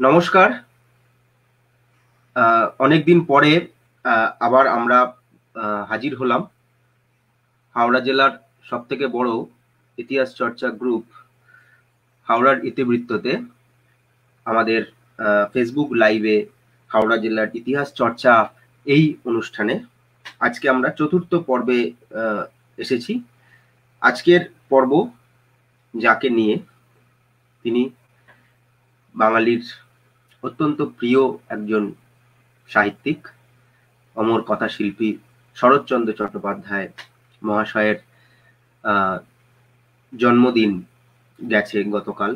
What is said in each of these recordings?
নমস্কার। অনেকদিন পরে আবার আমরা হাজির হলাম। হাওড়া জেলার সবথেকে বড় ইতিহাস চর্চা গ্রুপ হাওড়ার ইতিবৃত্ততে আমাদের ফেসবুক লাইভে হাওড়া জেলার ইতিহাস চর্চা এই অনুষ্ঠানে আজকে আমরা চতুর্থ পর্বে এসেছি। আজকের পর্ব যাকে নিয়ে, তিনি বাঙালির অত্যন্ত প্রিয় একজন সাহিত্যিক, অমর কথাশিল্পী শরৎচন্দ্র চট্টোপাধ্যায় মহাশয়ের জন্মদিন গেছে গতকাল।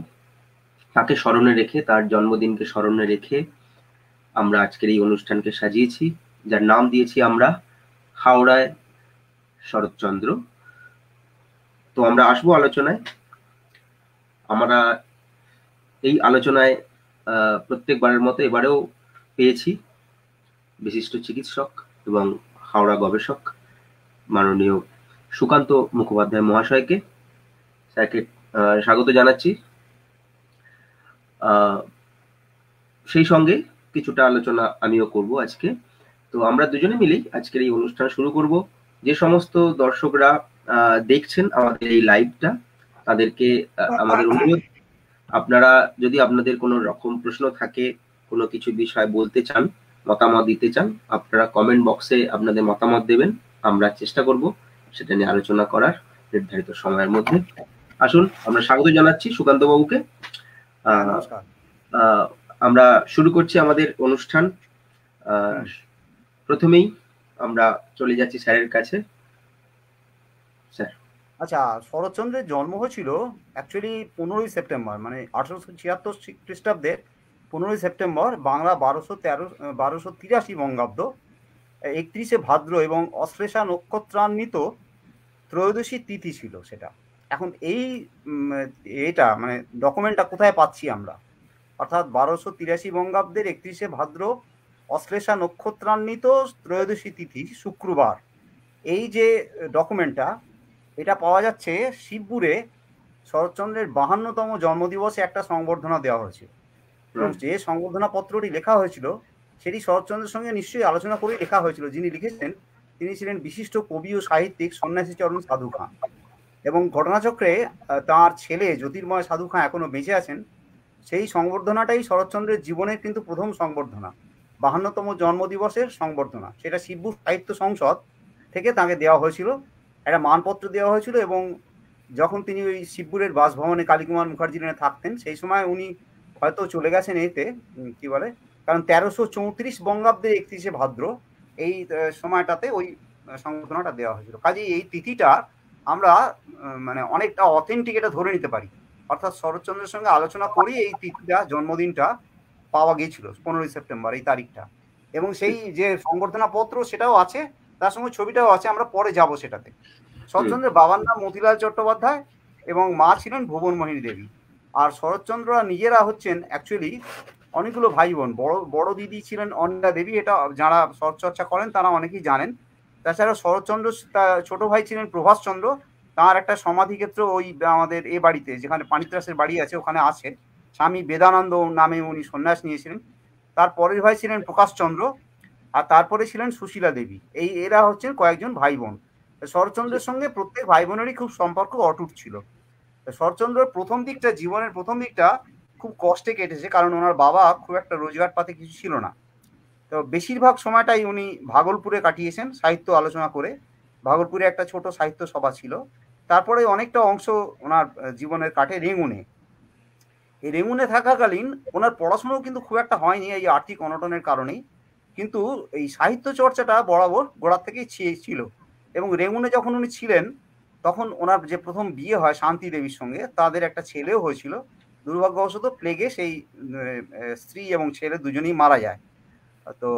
তাকে স্মরণে রেখে, তার জন্মদিনকে স্মরণে রেখে আমরা আজকের এই অনুষ্ঠানকে সাজিয়েছি, যার নাম দিয়েছি আমরা হাওড়ায় শরৎচন্দ্র। তো আমরা আসবো আলোচনায়। আমরা এই আলোচনায় প্রত্যেকবারের মতো এবারেও পেয়েছি বিশিষ্ট চিকিৎসক এবং হাওড়া গবেষক মাননীয় সুকান্ত মুখোপাধ্যায় মহাশয়কে। স্যারকে স্বাগত জানাচ্ছি। সেই সঙ্গে কিছুটা আলোচনা আমিও করব আজকে। তো আমরা দুজনে মিলেই আজকের এই অনুষ্ঠান শুরু করব। যে সমস্ত দর্শকরা দেখছেন আমাদের এই লাইভটা, তাদেরকে আমাদের অনুরোধ, আপনারা যদি আপনাদের কোনো রকম প্রশ্ন থাকে, কোনো কিছু বিষয় বলতে চান, মতামত দিতে চান, আপনারা কমেন্ট বক্সে আপনাদের মতামত দেবেন। আমরা চেষ্টা করব সেটা নিয়ে আলোচনা করার নির্ধারিত সময়ের মধ্যে। আসুন, আমরা স্বাগত জানাচ্ছি সুকান্ত বাবুকে। আমরা শুরু করছি আমাদের অনুষ্ঠান। প্রথমেই আমরা চলে যাচ্ছি স্যারের কাছে। স্যার, আচ্ছা, শরৎচন্দ্রের জন্ম হয়েছিল অ্যাকচুয়ালি 15ই সেপ্টেম্বর, মানে 1876 খ্রিস্টাব্দের 15ই সেপ্টেম্বর, বাংলা 1283 বঙ্গাব্দ, 31শে ভাদ্র এবং অশ্লেষা নক্ষত্রান্বিত ত্রয়োদশী তিথি ছিল সেটা। এখন এটা মানে ডকুমেন্টটা কোথায় পাচ্ছি আমরা, অর্থাৎ 1283 বঙ্গাব্দের 31শে ভাদ্র অশ্লেষা নক্ষত্রান্বিত ত্রয়োদশী তিথি শুক্রবার, এই যে ডকুমেন্টটা, এটা পাওয়া যাচ্ছে শিবপুরে। শরৎচন্দ্রের 52তম জন্মদিবসে একটা সংবর্ধনা দেওয়া হয়েছিল এবং যে সংবর্ধনা পত্রটি লেখা হয়েছিল সেটি শরৎচন্দ্রের সঙ্গে নিশ্চয়ই আলোচনা করে লেখা হয়েছিল। যিনি লিখেছেন তিনি ছিলেন বিশিষ্ট কবি ও সাহিত্যিক সন্ন্যাসীচরণ সাধু খাঁ, এবং ঘটনাচক্রে তার ছেলে জ্যোতির্ময় সাধু খাঁ এখনো বেঁচে আছেন। সেই সংবর্ধনাটাই শরৎচন্দ্রের জীবনের কিন্তু প্রথম সংবর্ধনা, 52তম জন্মদিবসের সংবর্ধনা। সেটা শিবপুর সাহিত্য সংসদ থেকে তাকে দেওয়া হয়েছিল, একটা মানপত্র দেওয়া হয়েছিল। এবং যখন তিনি ওই শিবপুরের বাসভবনে কালীকুমার মুখার্জি লেনে থাকতেন, সেই সময় উনি হয়তো চলে গেছেন এতে কি বলে, কারণ 1334 বঙ্গাব্দের 31শে ভাদ্র এই সময়টাতে ওই সংবর্ধনাটা দেওয়া হয়েছিল। কাজেই এই তিথিটা আমরা মানে অনেকটা অথেন্টিক এটা ধরে নিতে পারি, অর্থাৎ শরৎচন্দ্রের সঙ্গে আলোচনা করি এই তিথিটা, জন্মদিনটা পাওয়া গিয়েছিল 15ই সেপ্টেম্বর এই তারিখটা। এবং সেই যে সংবর্ধনা পত্র সেটাও আছে, তার সঙ্গে ছবিটাও আছে, আমরা পরে যাব সেটাতে। শরৎচন্দ্রের বাবার নাম মতিলাল চট্টোপাধ্যায় এবং মা ছিলেন ভুবনমোহিনী দেবী। আর শরৎচন্দ্ররা নিজেরা হচ্ছেন অ্যাকচুয়ালি অনেকগুলো ভাই বোন। বড় দিদি ছিলেন অনিতা দেবী, এটা যারা শরৎচর্চা করেন তারা অনেকেই জানেন। তাছাড়া শরৎচন্দ্র ছোট ভাই ছিলেন প্রভাসচন্দ্র, তার একটা সমাধিক্ষেত্র ওই আমাদের এ বাড়িতে, যেখানে পানিত্রাসের বাড়ি আছে ওখানে আছে। স্বামী বেদানন্দ নামে উনি সন্ন্যাস নিয়েছিলেন। তার পরের ভাই ছিলেন প্রকাশচন্দ্র, আর তারপরে ছিলেন সুশীলা দেবী। এরা হচ্ছেন কয়েকজন ভাই বোন। শরৎচন্দ্রের সঙ্গে প্রত্যেক ভাই বোনেরই খুব সম্পর্ক অটুট ছিল। শরৎচন্দ্রের প্রথম দিকটা, জীবনের প্রথম দিকটা খুব কষ্টে কেটেছে, কারণ ওনার বাবা খুব একটা রোজগার পাতে কিছু ছিল না। তো বেশিরভাগ সময়টাই উনি ভাগলপুরে কাটিয়েছেন সাহিত্য আলোচনা করে। ভাগলপুরে একটা ছোট সাহিত্য সভা ছিল। তারপরে অনেকটা অংশ ওনার জীবনের কাটে রেঙ্গুনে। এই রেঙ্গুনে থাকাকালীন ওনার পড়াশোনাও কিন্তু খুব একটা হয়নি এই আর্থিক অনটনের কারণেই, কিন্তু এই সাহিত্য চর্চাটা বরাবর গোড়ার থেকেই ছিল। এবং রেঙ্গুনে যখন উনি ছিলেন তখন ওনার যে প্রথম বিয়ে হয় শান্তি দেবীর সঙ্গে, তাদের একটা ছেলেও হয়েছিল। দুর্ভাগ্যবশত প্লেগে সেই স্ত্রী এবং ছেলে দুজনেই মারা যায়। তো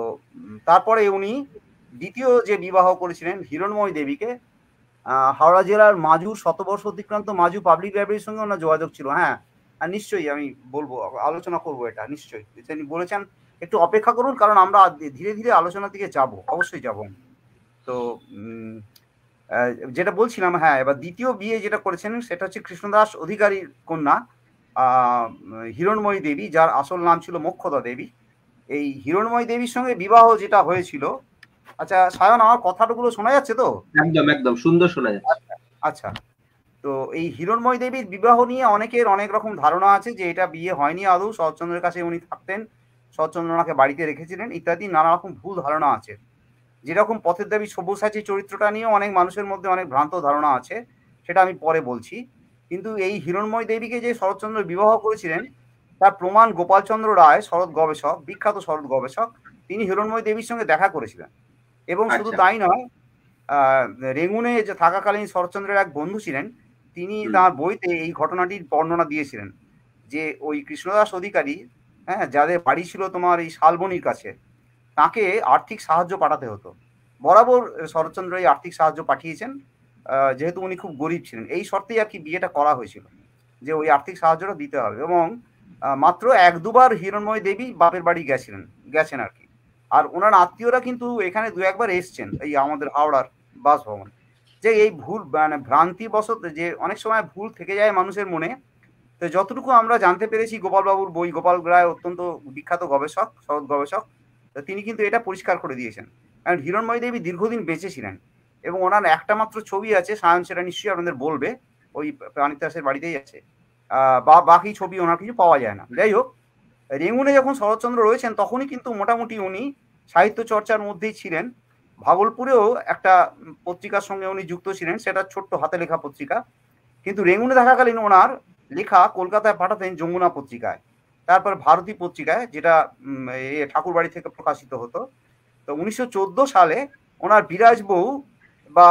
তারপরে উনি দ্বিতীয় যে বিবাহ করেছিলেন হিরণময় দেবীকে, হাওড়া জেলার মাজুর, শতবর্ষ অতিক্রান্ত মাজু পাবলিক লাইব্রেরির সঙ্গে ওনার যোগাযোগ ছিল। হ্যাঁ, আর নিশ্চয়ই আমি বলবো, আলোচনা করবো এটা নিশ্চয়ই। তিনি বলেছেন একটু অপেক্ষা করুন, কারণ আমরা ধীরে ধীরে আলোচনার দিকে যাব, অবশ্যই যাব। তো যেটা বলছিলাম, হ্যাঁ, এবার দ্বিতীয় বিয়ে যেটা করেছেন সেটা হচ্ছে কৃষ্ণদাস অধিকারীর কন্যা হিরণময়ী দেবী, যার আসল নাম ছিল মোক্ষদা দেবী। এই হিরণময়ী দেবীর সঙ্গে বিবাহ যেটা হয়েছিল, আচ্ছা সায়ন, আমার কথাগুলো শোনা যাচ্ছে তো? একদম একদম সুন্দর শোনা যাচ্ছে। আচ্ছা, তো এই হিরণময়ী দেবীর বিবাহ নিয়ে অনেকের অনেক রকম ধারণা আছে, যে এটা বিয়ে হয়নি আদৌ, শরৎচন্দ্রের কাছে উনি থাকতেন, শরৎচন্দ্র ওনাকে বাড়িতে রেখেছিলেন, ইত্যাদি নানা রকম ভুল ধারণা আছে। যেরকম পথের দাবী সব্যসাচী চরিত্রটা নিয়েও অনেক মানুষের মধ্যে অনেক ভ্রান্ত ধারণা আছে, সেটা আমি পরে বলছি। কিন্তু এই হিরণময়ী দেবীকে যে শরৎচন্দ্র বিবাহ করেছিলেন, তার প্রমাণ গোপালচন্দ্র রায়, শরৎ গবেষক, বিখ্যাত শরৎ গবেষক, তিনি হিরণময়ী দেবীর সঙ্গে দেখা করেছিলেন। এবং শুধু আচ্ছা। তাই নয়, রেঙ্গুনে যে থাকাকালীন শরৎচন্দ্রের এক বন্ধু ছিলেন, তিনি তাঁর বইতে এই ঘটনাটির বর্ণনা দিয়েছিলেন, যে ওই কৃষ্ণদাস অধিকারী, হ্যাঁ, যাদের বাড়ি ছিল তোমার এই শালবনির কাছে, তাকে আর্থিক সাহায্য পাঠাতে হতো। বরাবর শরৎচন্দ্র এই আর্থিক সাহায্য পাঠিয়েছেন, যেহেতু উনি খুব গরিব ছিলেন। এই শর্তেই আর কি বিয়েটা করা হয়েছিল, যে ওই আর্থিক সাহায্যটা দিতে হবে। এবং মাত্র 1-2বার হিরণময়ী দেবী বাপের বাড়ি গেছেন আর কি। আর ওনার আত্মীয়রা কিন্তু এখানে 2-1বার এসছেন, এই আমাদের হাওড়ার বাসভবন। যে এই ভুল মানে ভ্রান্তিবশত যে অনেক সময় ভুল থেকে যায় মানুষের মনে, তো যতটুকু আমরা জানতে পেরেছি গোপালবাবুর বই, গোপাল রায় অত্যন্ত বিখ্যাত গবেষক, শরৎ গবেষক, তো তিনি কিন্তু এটা পরিষ্কার করে দিয়েছেন। কারণ হিরণময়ী দেবী দীর্ঘদিন বেঁচে ছিলেন, এবং ওনার একটা মাত্র ছবি আছে, সায়ন সেটা নিশ্চয়ই আপনাদের বলবে, ওই প্রাণিতাসের বাড়িতেই আছে। বা বাকি ছবি ওনার কিছু পাওয়া যায় না। যাই হোক, রেঙ্গুনে যখন শরৎচন্দ্র রয়েছেন, তখনই কিন্তু মোটামুটি উনি সাহিত্য চর্চার মধ্যেই ছিলেন। ভাগলপুরেও একটা পত্রিকার সঙ্গে উনি যুক্ত ছিলেন, সেটা ছোট্ট হাতে লেখা পত্রিকা। কিন্তু রেঙ্গুনে থাকাকালীন ওনার লেখা কলকাতায় পাঠাতেন যমুনা পত্রিকায়, তারপর ভারতী পত্রিকায়, যেটা ঠাকুরবাড়ি থেকে প্রকাশিত হতো। তো 1914 সালে ওনার বিরাজ বউ বা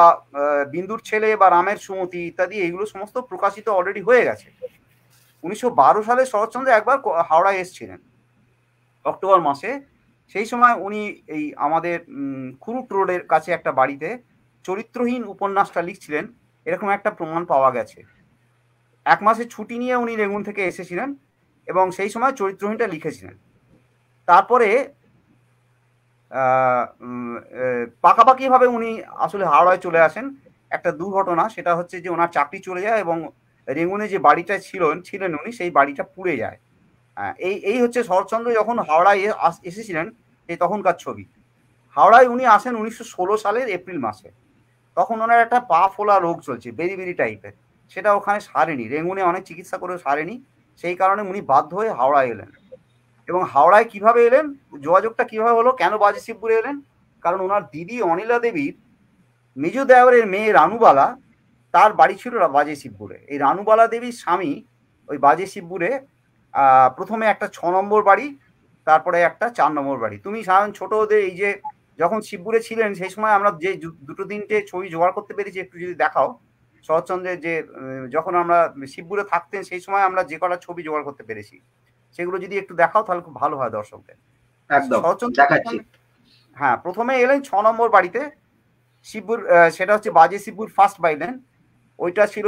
বিন্দুর ছেলে বা রামের সুমতি ইত্যাদি, এইগুলো সমস্ত প্রকাশিত অলরেডি হয়ে গেছে। 1912 সালে শরৎচন্দ্র একবার হাওড়ায় এসেছিলেন অক্টোবর মাসে। সেই সময় উনি এই আমাদের খুরুট রোডের কাছে একটা বাড়িতে চরিত্রহীন উপন্যাসটা লিখছিলেন, এরকম একটা প্রমাণ পাওয়া গেছে। 1 মাসের ছুটি নিয়ে উনি রেঙ্গুন থেকে এসেছিলেন, এবং সেই সময় চরিত্রহীনটা লিখেছিলেন। তারপরে পাকাপাকিভাবে উনি আসলে হাওড়ায় চলে আসেন। একটা দুর্ঘটনা, সেটা হচ্ছে যে ওনার চাকরি চলে যায়, এবং রেঙ্গুনে যে বাড়িটা ছিলেন উনি, সেই বাড়িটা পুড়ে যায়। এই হচ্ছে শরৎচন্দ্র যখন হাওড়ায় এসেছিলেন, এই তখনকার ছবি। হাওড়ায় উনি আসেন 1916 সালের এপ্রিল মাসে। তখন ওনার একটা পা ফোলা রোগ চলছে, বেরি টাইপের, সেটা ওখানে সারেনি, রেঙ্গুনে অনেক চিকিৎসা করেও সারেনি। সেই কারণে উনি বাধ্য হয়ে হাওড়ায় এলেন। এবং হাওড়ায় কিভাবে এলেন, যোগাযোগটা কিভাবে হলো, কেন বাজিতশিবপুরে এলেন? কারণ ওনার দিদি অনিলা দেবীর মেজ দেওরের মেয়ে রানুবালা, তার বাড়ি ছিল বাজিতশিবপুরে। এই রানুবালা দেবীর স্বামী ওই বাজিতশিবপুরে প্রথমে একটা 6 নম্বর বাড়ি, তারপরে একটা 4 নম্বর বাড়ি। তুমি সাধারণ ছোট ওদের এই যে যখন শিবপুরে ছিলেন, সেই সময় আমরা যে 2-3টে ছবি জোগাড় করতে পেরেছি, একটু যদি দেখাও শরৎচন্দ্রের, যে যখন আমরা শিবপুরে থাকতেন সেই সময় আমরা যে কটা ছবি জোগাড় করতে পেরেছি, সেগুলো যদি একটু দেখাও তাহলে খুব ভালো হয় দর্শকদের। একদম শরৎচন্দ্র, দেখাচ্ছি। হ্যাঁ, প্রথমে এলেন 6 নম্বর বাড়িতে শিবপুর, সেটা হচ্ছে বাজিতশিবপুর ফার্স্ট বাইলেন। ওইটা ছিল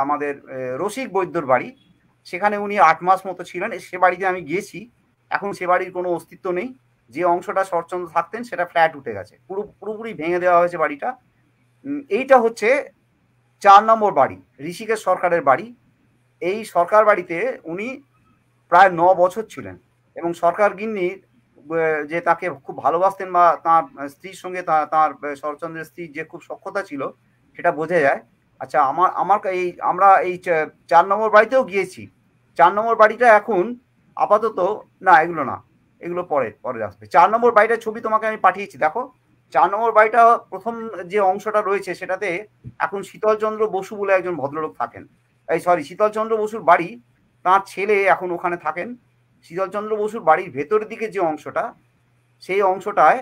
আমাদের রসিক বৈদ্যর বাড়ি। সেখানে উনি 8 মাস মতো ছিলেন। সে বাড়িতে আমি গিয়েছি, এখন সে বাড়ির কোনো অস্তিত্ব নেই। যে অংশটা শরৎচন্দ্র থাকতেন সেটা ফ্ল্যাট উঠে গেছে, পুরোপুরি ভেঙে দেওয়া হয়েছে বাড়িটা। এইটা হচ্ছে 4 নম্বর বাড়ি, ঋষিকেশ সরকারের বাড়ি। এই সরকার বাড়িতে উনি প্রায় 9 বছর ছিলেন, এবং সরকার গিন্নি যে তাকে খুব ভালোবাসতেন, বা তার স্ত্রীর সঙ্গে তার শরৎচন্দ্রের স্ত্রীর যে খুব সখ্যতা ছিল, সেটা বোঝা যায়। আচ্ছা, আমরা এই 4 নম্বর বাড়িতেও গিয়েছি। 4 নম্বর বাড়িটা এখন আপাতত, না এগুলো না, এগুলো পরে আসবে। 4 নম্বর বাড়িটার ছবি তোমাকে আমি পাঠিয়েছি, দেখো। 4 নম্বর বাড়িটা প্রথম যে অংশটা রয়েছে, সেটাতে এখন শীতলচন্দ্র বসু বলে একজন ভদ্রলোক থাকেন। শীতলচন্দ্র বসুর বাড়ি, তার ছেলে এখন ওখানে থাকেন। শীতলচন্দ্র বসুর বাড়ির ভেতরের দিকে যে অংশটা, সেই অংশটায়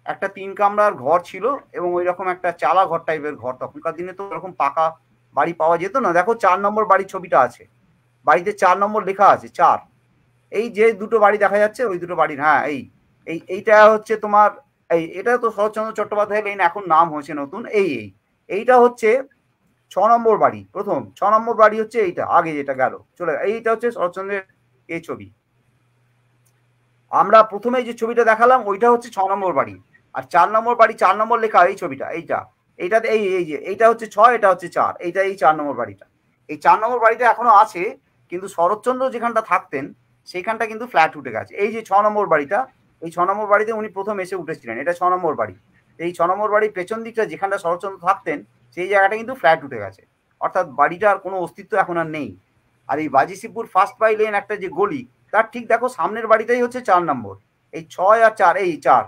একটা 3 কামরার ঘর ছিল, এবং ওই রকম একটা চালা ঘর টাইপের ঘর। তখনকার দিনে তো ওরকম পাকা বাড়ি পাওয়া যেত না। দেখো 4 নম্বর বাড়ির ছবিটা আছে, বাড়িতে 4 নম্বর লেখা আছে, 4। এই যে দুটো বাড়ি দেখা যাচ্ছে, ওই দুটো বাড়ির, হ্যাঁ, এইটা হচ্ছে তোমার, এটা তো শরৎচন্দ্র চট্টোপাধ্যায় লেন, এখন নাম হয়েছে নতুন। এইটা হচ্ছে 6 নম্বর বাড়ি। প্রথম 6 নম্বর বাড়ি হচ্ছে এইটা, আগে যেটা গেল চলে, এইটা হচ্ছে শরৎচন্দ্রের এই ছবি। আমরা প্রথমে যে ছবিটা দেখালাম, ওইটা হচ্ছে 6 নম্বর বাড়ি। আর 4 নম্বর বাড়ি, 4 নম্বর লেখা এই ছবিটা, এইটাতে এই যে এইটা হচ্ছে 6, এটা হচ্ছে 4, এই 4 নম্বর বাড়িটা। এই 4 নম্বর বাড়িটা এখনো আছে, কিন্তু শরৎচন্দ্র যেখানটা থাকতেন সেইখানটা কিন্তু ফ্ল্যাট উঠে গেছে। এই যে 6 নম্বর বাড়িটা, এই 6 নম্বর বাড়িতে উনি প্রথম এসে উঠেছিলেন, এটা 6 নম্বর বাড়ি। এই 6 নম্বর বাড়ির পেছন দিকটা যেখানটা শরৎচন্দ্র থাকতেন সেই জায়গাটা কিন্তু ফ্ল্যাট উঠে গেছে, অর্থাৎ বাড়িটার কোনো অস্তিত্ব এখন আর নেই। আর এই বাজিশিবপুর ফার্স্ট বাই লেন একটা যে গলি, তার ঠিক দেখো সামনের বাড়িটাই হচ্ছে 4 নম্বর। এই 6 আর 4, এই 4,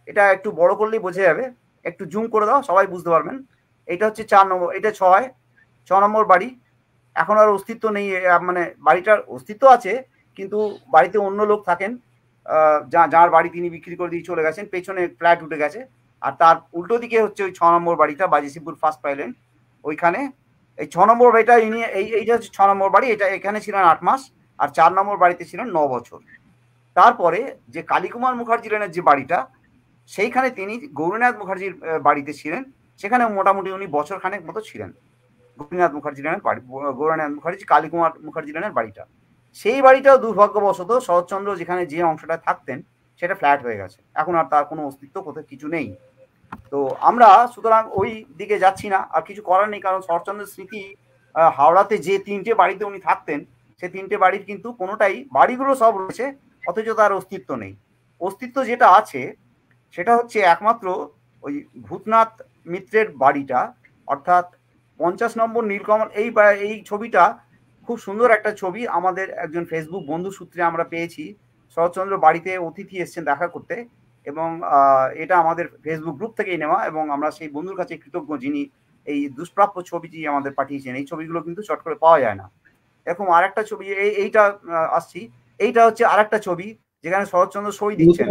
এটা একটু বড় করলেই বোঝা যাবে, একটু জুম করে দাও সবাই বুঝতে পারবেন। এটা হচ্ছে 4 নম্বর, এটা 6 নম্বর বাড়ি। এখন আর অস্তিত্ব নেই, মানে বাড়িটার অস্তিত্ব আছে কিন্তু বাড়িতে অন্য লোক থাকেন, যার বাড়ি তিনি বিক্রি করে দিয়ে চলে গেছেন, পেছনে ফ্ল্যাট উঠে গেছে। আর তার উল্টো দিকে হচ্ছে ওই 6 নম্বর বাড়িটা, বাজিশিবপুর ফার্স্ট পাইলেন ওইখানে। এই 6 নম্বর বাড়িটা ইনি, এইটা হচ্ছে 6 নম্বর বাড়ি, এটা এখানে ছিলেন 8 মাস, আর 4 নম্বর বাড়িতে ছিলেন 9 বছর। তারপরে যে কালীকুমার মুখার্জি লেনের যে বাড়িটা, সেইখানে তিনি গৌরীনাথ মুখার্জির বাড়িতে ছিলেন, সেখানে মোটামুটি উনি বছর খানেক মতো ছিলেন। গৌরীনাথ মুখার্জি লেনের বাড়ি, গৌরীনাথ মুখার্জি কালীকুমার মুখার্জি লেনের বাড়িটা, সেই বাড়িটাও দুর্ভাগ্যবশত শরৎচন্দ্র যেখানে যে অংশটা থাকতেন সেটা ফ্ল্যাট হয়ে গেছে, এখন আর তার কোনো অস্তিত্ব কোথাও কিছু নেই। তো আমরা সুতরাং ওই দিকে যাচ্ছি না, আর কিছু করার নেই, কারণ শরৎচন্দ্রের স্মৃতি, হাওড়াতে যে 3টে বাড়িতে উনি থাকতেন সেই 3টে বাড়ির কিন্তু কোনোটাই, বাড়িগুলো সব রয়েছে অথচ তার অস্তিত্ব নেই। অস্তিত্ব যেটা আছে সেটা হচ্ছে একমাত্র ওই ভূতনাথ মিত্রের বাড়িটা, অর্থাৎ 50 নম্বর নীলকমল। এই ছবিটা খুব সুন্দর একটা ছবি, আমাদের একজন ফেসবুক বন্ধু সূত্রে আমরা পেয়েছি। শরৎচন্দ্র বাড়িতে অতিথি এসছেন দেখা করতে, এবং এটা আমাদের ফেসবুক গ্রুপ থেকেই নেওয়া, এবং আমরা সেই বন্ধুর কাছে কৃতজ্ঞ যিনি এই দুষ্প্রাপ্য ছবিটি আমাদের পাঠিয়েছেন। এই ছবিগুলো কিন্তু চট করে পাওয়া যায় না। এরকম আরেকটা ছবি, এইটা আসছি, এইটা হচ্ছে আরেকটা ছবি যেখানে শরৎচন্দ্র সই দিচ্ছেন।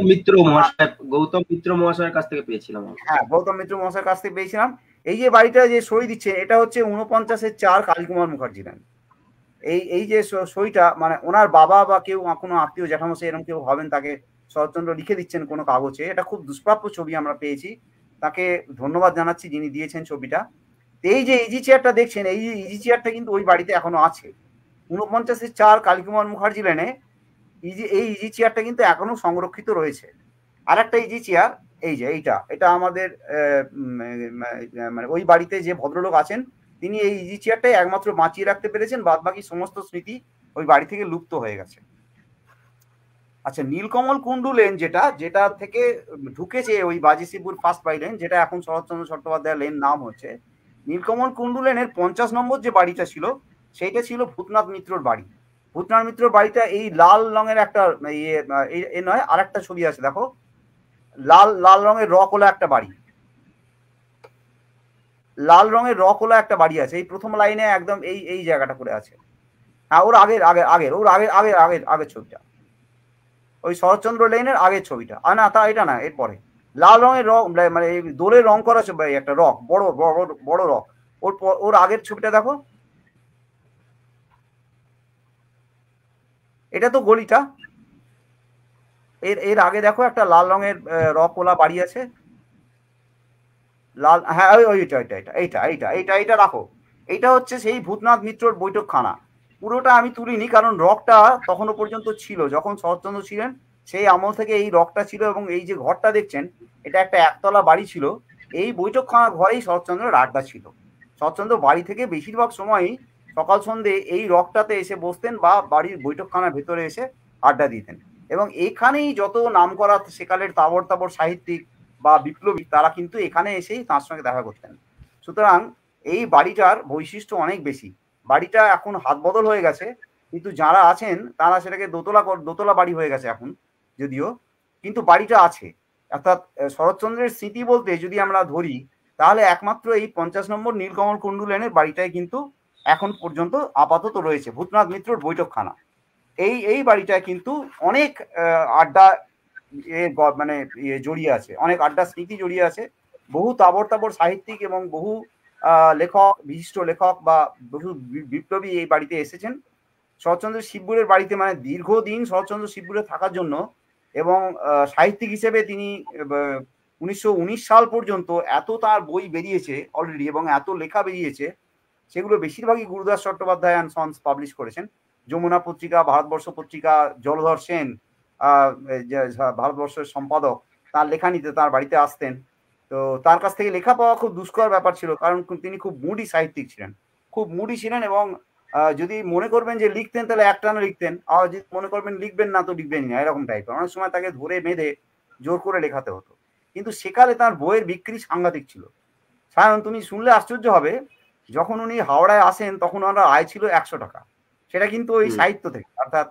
গৌতম মিত্র মহাশয়ের কাছ থেকে পেয়েছিলাম। হ্যাঁ, গৌতম মিত্র মহাশয়ের কাছ থেকে পেয়েছিলাম। এই যে বাড়িটা যে সই দিচ্ছে, এটা হচ্ছে 49/4 কালীকুমার মুখার্জি নেন। এই যে সইটা, মানে ওনার বাবা বা কেউ কোনো আত্মীয় জ্যাঠামশাই এরকম কেউ হবেন, তাকে শরৎচন্দ্র লিখে দিচ্ছেন কোনো কাগজে। এটা খুব দুষ্প্রাপ্য ছবি আমরা পেয়েছি, তাকে ধন্যবাদ জানাচ্ছি যিনি দিয়েছেন ছবিটা। এই যে ইজি চেয়ারটা দেখছেন, এই ইজি চেয়ারটা কিন্তু ওই বাড়িতে এখনো আছে। 49/4 কালীকুমার মুখার্জি লেনে এই ইজি চেয়ারটা কিন্তু এখনো সংরক্ষিত রয়েছে। আর একটা ইজি চেয়ার, এই যে এটা আমাদের মানে ওই বাড়িতে যে ভদ্রলোক আছেন তিনি এই ইজি চেয়ারটাই একমাত্র বাঁচিয়ে রাখতে পেরেছেন, বাদ বাকি সমস্ত স্মৃতি ওই বাড়ি থেকে লুপ্ত হয়ে গেছে। আচ্ছা, নীলকমল কুণ্ডু লেন যেটা থেকে ঢুকেছে ওই বাজিশিবপুর ফার্স্ট বাই লেন, যেটা এখন শরৎচন্দ্র চট্টোপাধ্যায় লেন নাম হচ্ছে, নীলকমল কুণ্ডু লেনের 50 নম্বর যে বাড়িটা ছিল সেইটা ছিল ভূতনাথ মিত্রর বাড়ি। ভূতনাথ মিত্রর বাড়িটা এই লাল রঙের একটা ইয়ে নয়, আর একটা ছবি আছে দেখো, লাল রঙের রকোলা একটা বাড়ি, লাল রঙের রকোলা একটা বাড়ি আছে এই প্রথম লাইনে একদম এই জায়গাটা করে আছে। হ্যাঁ, ওর আগের ছবিটা, ওই শরৎচন্দ্র লেনের আগের ছবিটা। আর না, তা এটা না, এরপরে লাল রঙের রক, মানে দোলের রং করা একটা রক, বড় বড় বড় রক, ওর আগের ছবিটা দেখো, এটা তো গলিটা, এর আগে দেখো একটা লাল রঙের রকওয়ালা বাড়ি আছে, লাল, হ্যাঁ এইটা রাখো। এইটা হচ্ছে সেই ভূতনাথ মিত্রর বৈঠকখানা। পুরোটা আমি তুলিনি কারণ রকটা তখনও পর্যন্ত ছিল, যখন শরৎচন্দ্র ছিলেন সেই আমল থেকে এই রকটা ছিল, এবং এই যে ঘরটা দেখছেন এটা একটা একতলা বাড়ি ছিল। এই বৈঠকখানা ঘরেই শরৎচন্দ্রের আড্ডা ছিল। শরৎচন্দ্র বাড়ি থেকে বেশিরভাগ সময়ই সকাল সন্ধে এই রকটাতে এসে বসতেন বা বাড়ির বৈঠকখানার ভেতরে এসে আড্ডা দিতেন, এবং এখানেই যত নামকরা সেকালের তাবড় তাবড় সাহিত্যিক বা বিপ্লবী তারা কিন্তু এখানে এসেই তার সঙ্গে দেখা করতেন। সুতরাং এই বাড়িটার বৈশিষ্ট্য অনেক বেশি। বাড়িটা এখন হাত বদল হয়ে গেছে, কিন্তু যারা আছেন তারা সেটাকে দোতলা বাড়ি হয়ে গেছে এখন যদিও, কিন্তু বাড়িটা আছে। অর্থাৎ শরৎচন্দ্রের স্মৃতি বলতে যদি আমরা ধরি তাহলে একমাত্র এই 50 নম্বর নীলকমল কুণ্ডু লেনের বাড়িটাই কিন্তু এখন পর্যন্ত আপাতত রয়েছে, ভূতনাথ মিত্রর বৈঠকখানা। এই বাড়িটায় কিন্তু অনেক আড্ডা মানে জড়িয়ে আছে, অনেক আড্ডা স্মৃতি জড়িয়ে আছে। বহু তাবড় তাবড় সাহিত্যিক এবং বহু লেখক, বিশিষ্ট লেখক বা বহু বিপ্লবী এই বাড়িতে এসেছেন। শরৎচন্দ্র শিবপুরের বাড়িতে মানে দীর্ঘদিন শরৎচন্দ্র শিবপুরে থাকার জন্য, এবং সাহিত্যিক হিসেবে তিনি 1919 সাল পর্যন্ত এত তার বই বেরিয়েছে অলরেডি, এবং এত লেখা বেরিয়েছে, সেগুলো বেশিরভাগই Gurudas Chattopadhyay and sons publish করেছেন। যমুনা পত্রিকা, ভারতবর্ষ পত্রিকা, জলধর সেন ভারতবর্ষের সম্পাদক, তার লেখা নিতে তার বাড়িতে আসতেন। তো তার কাছ থেকে লেখা পাওয়া খুব দুষ্কর ব্যাপার ছিল, কারণ তিনি খুব মুডি সাহিত্যিক ছিলেন, খুব মুডি ছিলেন, এবং যদি মনে করবেন যে লিখতেন তাহলে একটানা লিখতেন, আর যদি মনে করবেন লিখবেন না তো লিখবেনই না, এরকম টাইপের। অনেক সময় তাকে ধরে বেঁধে জোর করে লেখাতে হতো। কিন্তু সেকালে তার বইয়ের বিক্রি সাংঘাতিক ছিল। সায়ন, তুমি শুনলে আশ্চর্য হবে, যখন উনি হাওড়ায় আসেন তখন ওনার আয় ছিল 100 টাকা। সেটা কিন্তু ওই সাহিত্য থেকে, অর্থাৎ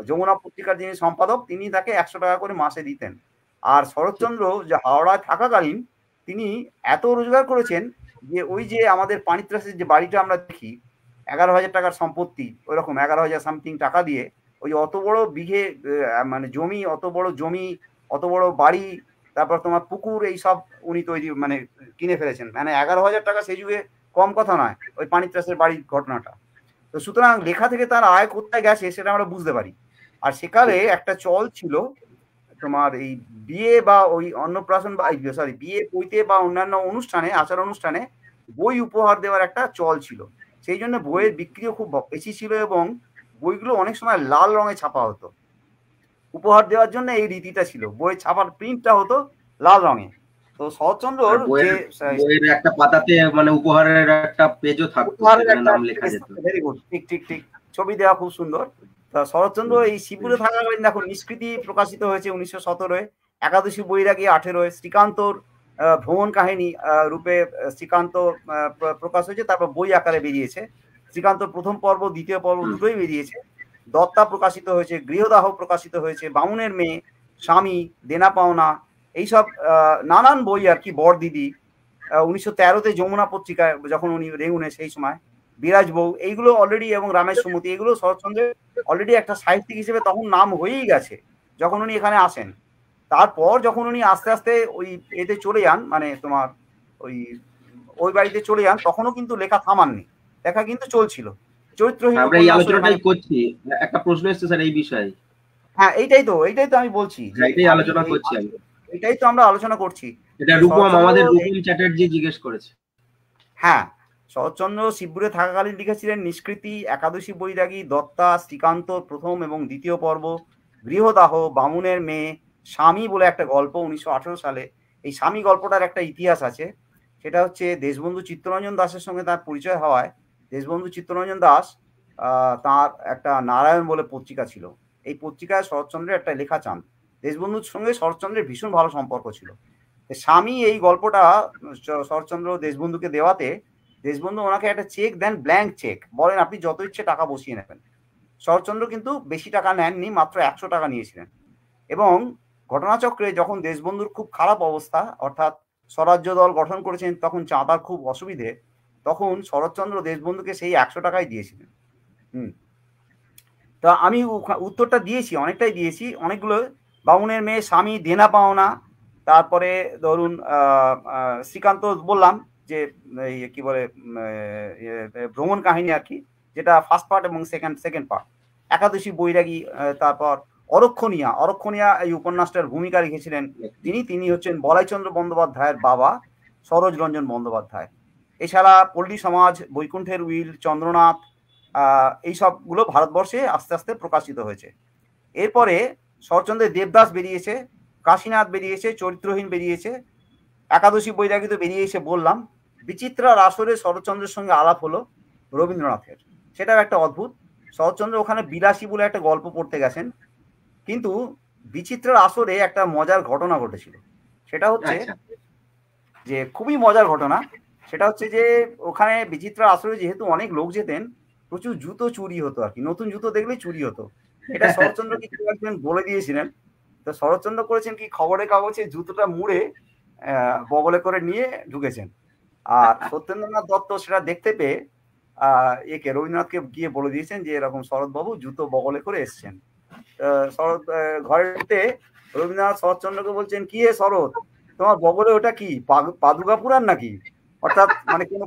যমুনা পত্রিকার যিনি সম্পাদক তিনি তাকে 100 টাকা করে মাসে দিতেন। আর শরৎচন্দ্র যে হাওড়ায় থাকাকালীন তিনি এত রোজগার করেছেন যে ওই যে আমাদের পানিত্রাসের যে বাড়িটা আমরা দেখি, 11,000 টাকার সম্পত্তি, ওই রকম 11,000 সামথিং টাকা দিয়ে ওই অত বড় বিঘে মানে জমি, অত বড় জমি, অত বড় বাড়ি, তারপর তোমার পুকুর, এই সব উনি তৈরি মানে কিনে ফেলেছেন। মানে 11,000 টাকা সেই যুগে কম কথা নয়, ওই পানিত্রাসের বাড়ির ঘটনাটা। তো সুতরাং লেখা থেকে তার আয় কোথায় গেছে সেটা আমরা বুঝতে পারি। আর সেকালে একটা চল ছিল তোমার এই বিয়ে বা ওই অন্নপ্রাশন বা সরি বিয়ে পৈতে বা অন্যান্য অনুষ্ঠানে, আচার অনুষ্ঠানে বই উপহার দেওয়ার একটা চল ছিল। সেই জন্য বইয়ের বিক্রিও খুব বেশি ছিল এবং বইগুলো অনেক সময় লাল রঙে ছাপা হতো। উপহার দেওয়ার জন্য এই রীতিটা ছিল, বই ছাপার প্রিন্টটা হতো লাল রঙে। তো শরৎচন্দ্রর যে বইয়ের একটা পাতাতে মানে উপহারের একটা পেজও থাকতো, উপহারের সেখানে একটা নাম লেখা যেত। ভেরি গুড, ঠিক ঠিক ঠিক, ছবি দেওয়া খুব সুন্দর। তা শরৎচন্দ্র এই শিবপুরে থাকাকালীন দেখো নিষ্কৃতি প্রকাশিত হয়েছে 1917-এ, একাদশী বৈরাগী 18-এ, শ্রীকান্তর ভ্রমণ কাহিনী রূপে শ্রীকান্ত প্রকাশ হয়েছে, তারপর বই আকারে বেরিয়েছে। শ্রীকান্ত প্রথম পর্ব দ্বিতীয় পর্ব দুটোই বেরিয়েছে। দত্তা প্রকাশিত হয়েছে, গৃহদাহ প্রকাশিত হয়েছে, বামুনের মেয়ে, স্বামী, দেনা পাওনা, এইসব নানান বই আর কি, বরদিদি, 1913-তে যমুনা পত্রিকায় যখন উনি রেগুনে সেই সময়, বিরাজ বউ, এইগুলো অলরেডি, এবং রামের সুমতি, এগুলো শরৎচন্দ্রের অলরেডি একটা সাহিত্যিক হিসেবে তখন নাম হয়েই গেছে যখন উনি এখানে আসেন। তারপর যখন উনি আস্তে আস্তে ওই এতে চলে যান, মানে তোমার ওই ওই বাড়িতে চলে যান, তখনও কিন্তু লেখা থামাননি, লেখা কিন্তু চলছিল। চরিত্রহীন আমরা এই উপন্যাস আলোচনাটাই করছি, একটা প্রশ্ন এসেছে স্যার এই বিষয়ে। হ্যাঁ, এইটাই তো আমি বলছি যে এটাই আমি আলোচনা করছি আমি। এটাই তো আমরা আলোচনা করছি। এটা রূপম, আমাদের রূপম চ্যাটার্জি জিজ্ঞেস করেছে। হ্যাঁ, শরৎচন্দ্র শিবপুরে থাকাকালীন লিখেছিলেন নিষ্কৃতি, একাদশী বৈরাগী, দত্তা, শ্রীকান্ত প্রথম এবং দ্বিতীয় পর্ব, গৃহদাহ, বামুনের মেয়ে, স্বামী বলে একটা গল্প 1918 সালে। এই স্বামী গল্পটার একটা ইতিহাস আছে, সেটা হচ্ছে দেশবন্ধু চিত্তরঞ্জন দাসের সঙ্গে তার পরিচয় হওয়ায়, দেশবন্ধু চিত্তরঞ্জন দাস তার একটা নারায়ণ বলে পত্রিকা ছিল, এই পত্রিকায় শরৎচন্দ্রের একটা লেখা চান। দেশবন্ধুর সঙ্গে শরৎচন্দ্রের ভীষণ ভালো সম্পর্ক ছিল। স্বামী এই গল্পটা শরৎচন্দ্র দেশবন্ধুকে দেওয়াতে দেশবন্ধু ওনাকে একটা চেক দেন, ব্ল্যাঙ্ক চেক, বলেন আপনি যত ইচ্ছে টাকা বসিয়ে নেবেন। শরৎচন্দ্র কিন্তু বেশি টাকা নেননি, মাত্র 100 টাকা নিয়েছিলেন। এবং ঘটনাচক্রে যখন দেশবন্ধুর খুব খারাপ অবস্থা, অর্থাৎ স্বরাজ্য দল গঠন করেছেন, তখন চাঁদার খুব অসুবিধে, তখন শরৎচন্দ্র দেশবন্ধুকে সেই 100 টাকাই দিয়েছিলেন। তা আমি উত্তরটা দিয়েছি, অনেকটাই দিয়েছি, অনেকগুলো। বামুনের মেয়ে, স্বামী, দেনা পাওনা, তারপরে ধরুন শ্রীকান্ত বললাম যে কি বলে ভ্রমণ কাহিনী আর কি, যেটা ফার্স্ট পার্ট এবং সেকেন্ড পার্ট, একাদশী বৈরাগী, তারপর অরক্ষণীয়া এই উপন্যাসটার ভূমিকা রেখেছিলেন তিনি হচ্ছেন বলাইচন্দ্র বন্দ্যোপাধ্যায়ের বাবা, সরোজ রঞ্জন বন্দ্যোপাধ্যায়। এছাড়া পল্লী সমাজ, বৈকুণ্ঠের উইল, চন্দ্রনাথ, এই সবগুলো ভারতবর্ষে আস্তে আস্তে প্রকাশিত হয়েছে। এরপরে শরৎচন্দ্রের দেবদাস বেরিয়েছে, কাশীনাথ বেরিয়েছে, চরিত্রহীন বেরিয়েছে, একাদশী বৈরাগী তো বেরিয়েছে বললাম। বিচিত্রার আসরে শরৎচন্দ্রের সঙ্গে আলাপ হলো রবীন্দ্রনাথের, সেটাও একটা অদ্ভুত। শরৎচন্দ্র ওখানে বিলাসী বলে একটা গল্প পড়তে গেছেন, কিন্তু বিচিত্রার আসরে একটা মজার ঘটনা ঘটেছিল। সেটা হচ্ছে যে খুবই মজার ঘটনা, সেটা হচ্ছে যে ওখানে বিচিত্রার আসরে যেহেতু অনেক লোক যেতেন, প্রচুর জুতো চুরি হতো আর কি, নতুন জুতো দেখলেই চুরি হতো। এটা শরৎচন্দ্রকে কেউ একজন বলে দিয়েছিলেন। তো শরৎচন্দ্র করেছেন কি, খবরের কাগজে জুতোটা মুড়ে বগলে করে নিয়ে ঢুকেছেন। আর সত্যেন্দ্রনাথ দত্ত সেটা দেখতে পেয়ে একে রবীন্দ্রনাথকে গিয়ে বলে দিয়েছেন যে এরকম শরৎবাবু জুতো বগলে করে এসছেন। শরৎ ঘরে ঢুকতে রবীন্দ্রনাথ শরৎচন্দ্রকে বলছেন, কি হে শরৎ, তোমার বগলে ওটা কি পাদুকা পুরাণ নাকি? অর্থাৎ মানে কোনো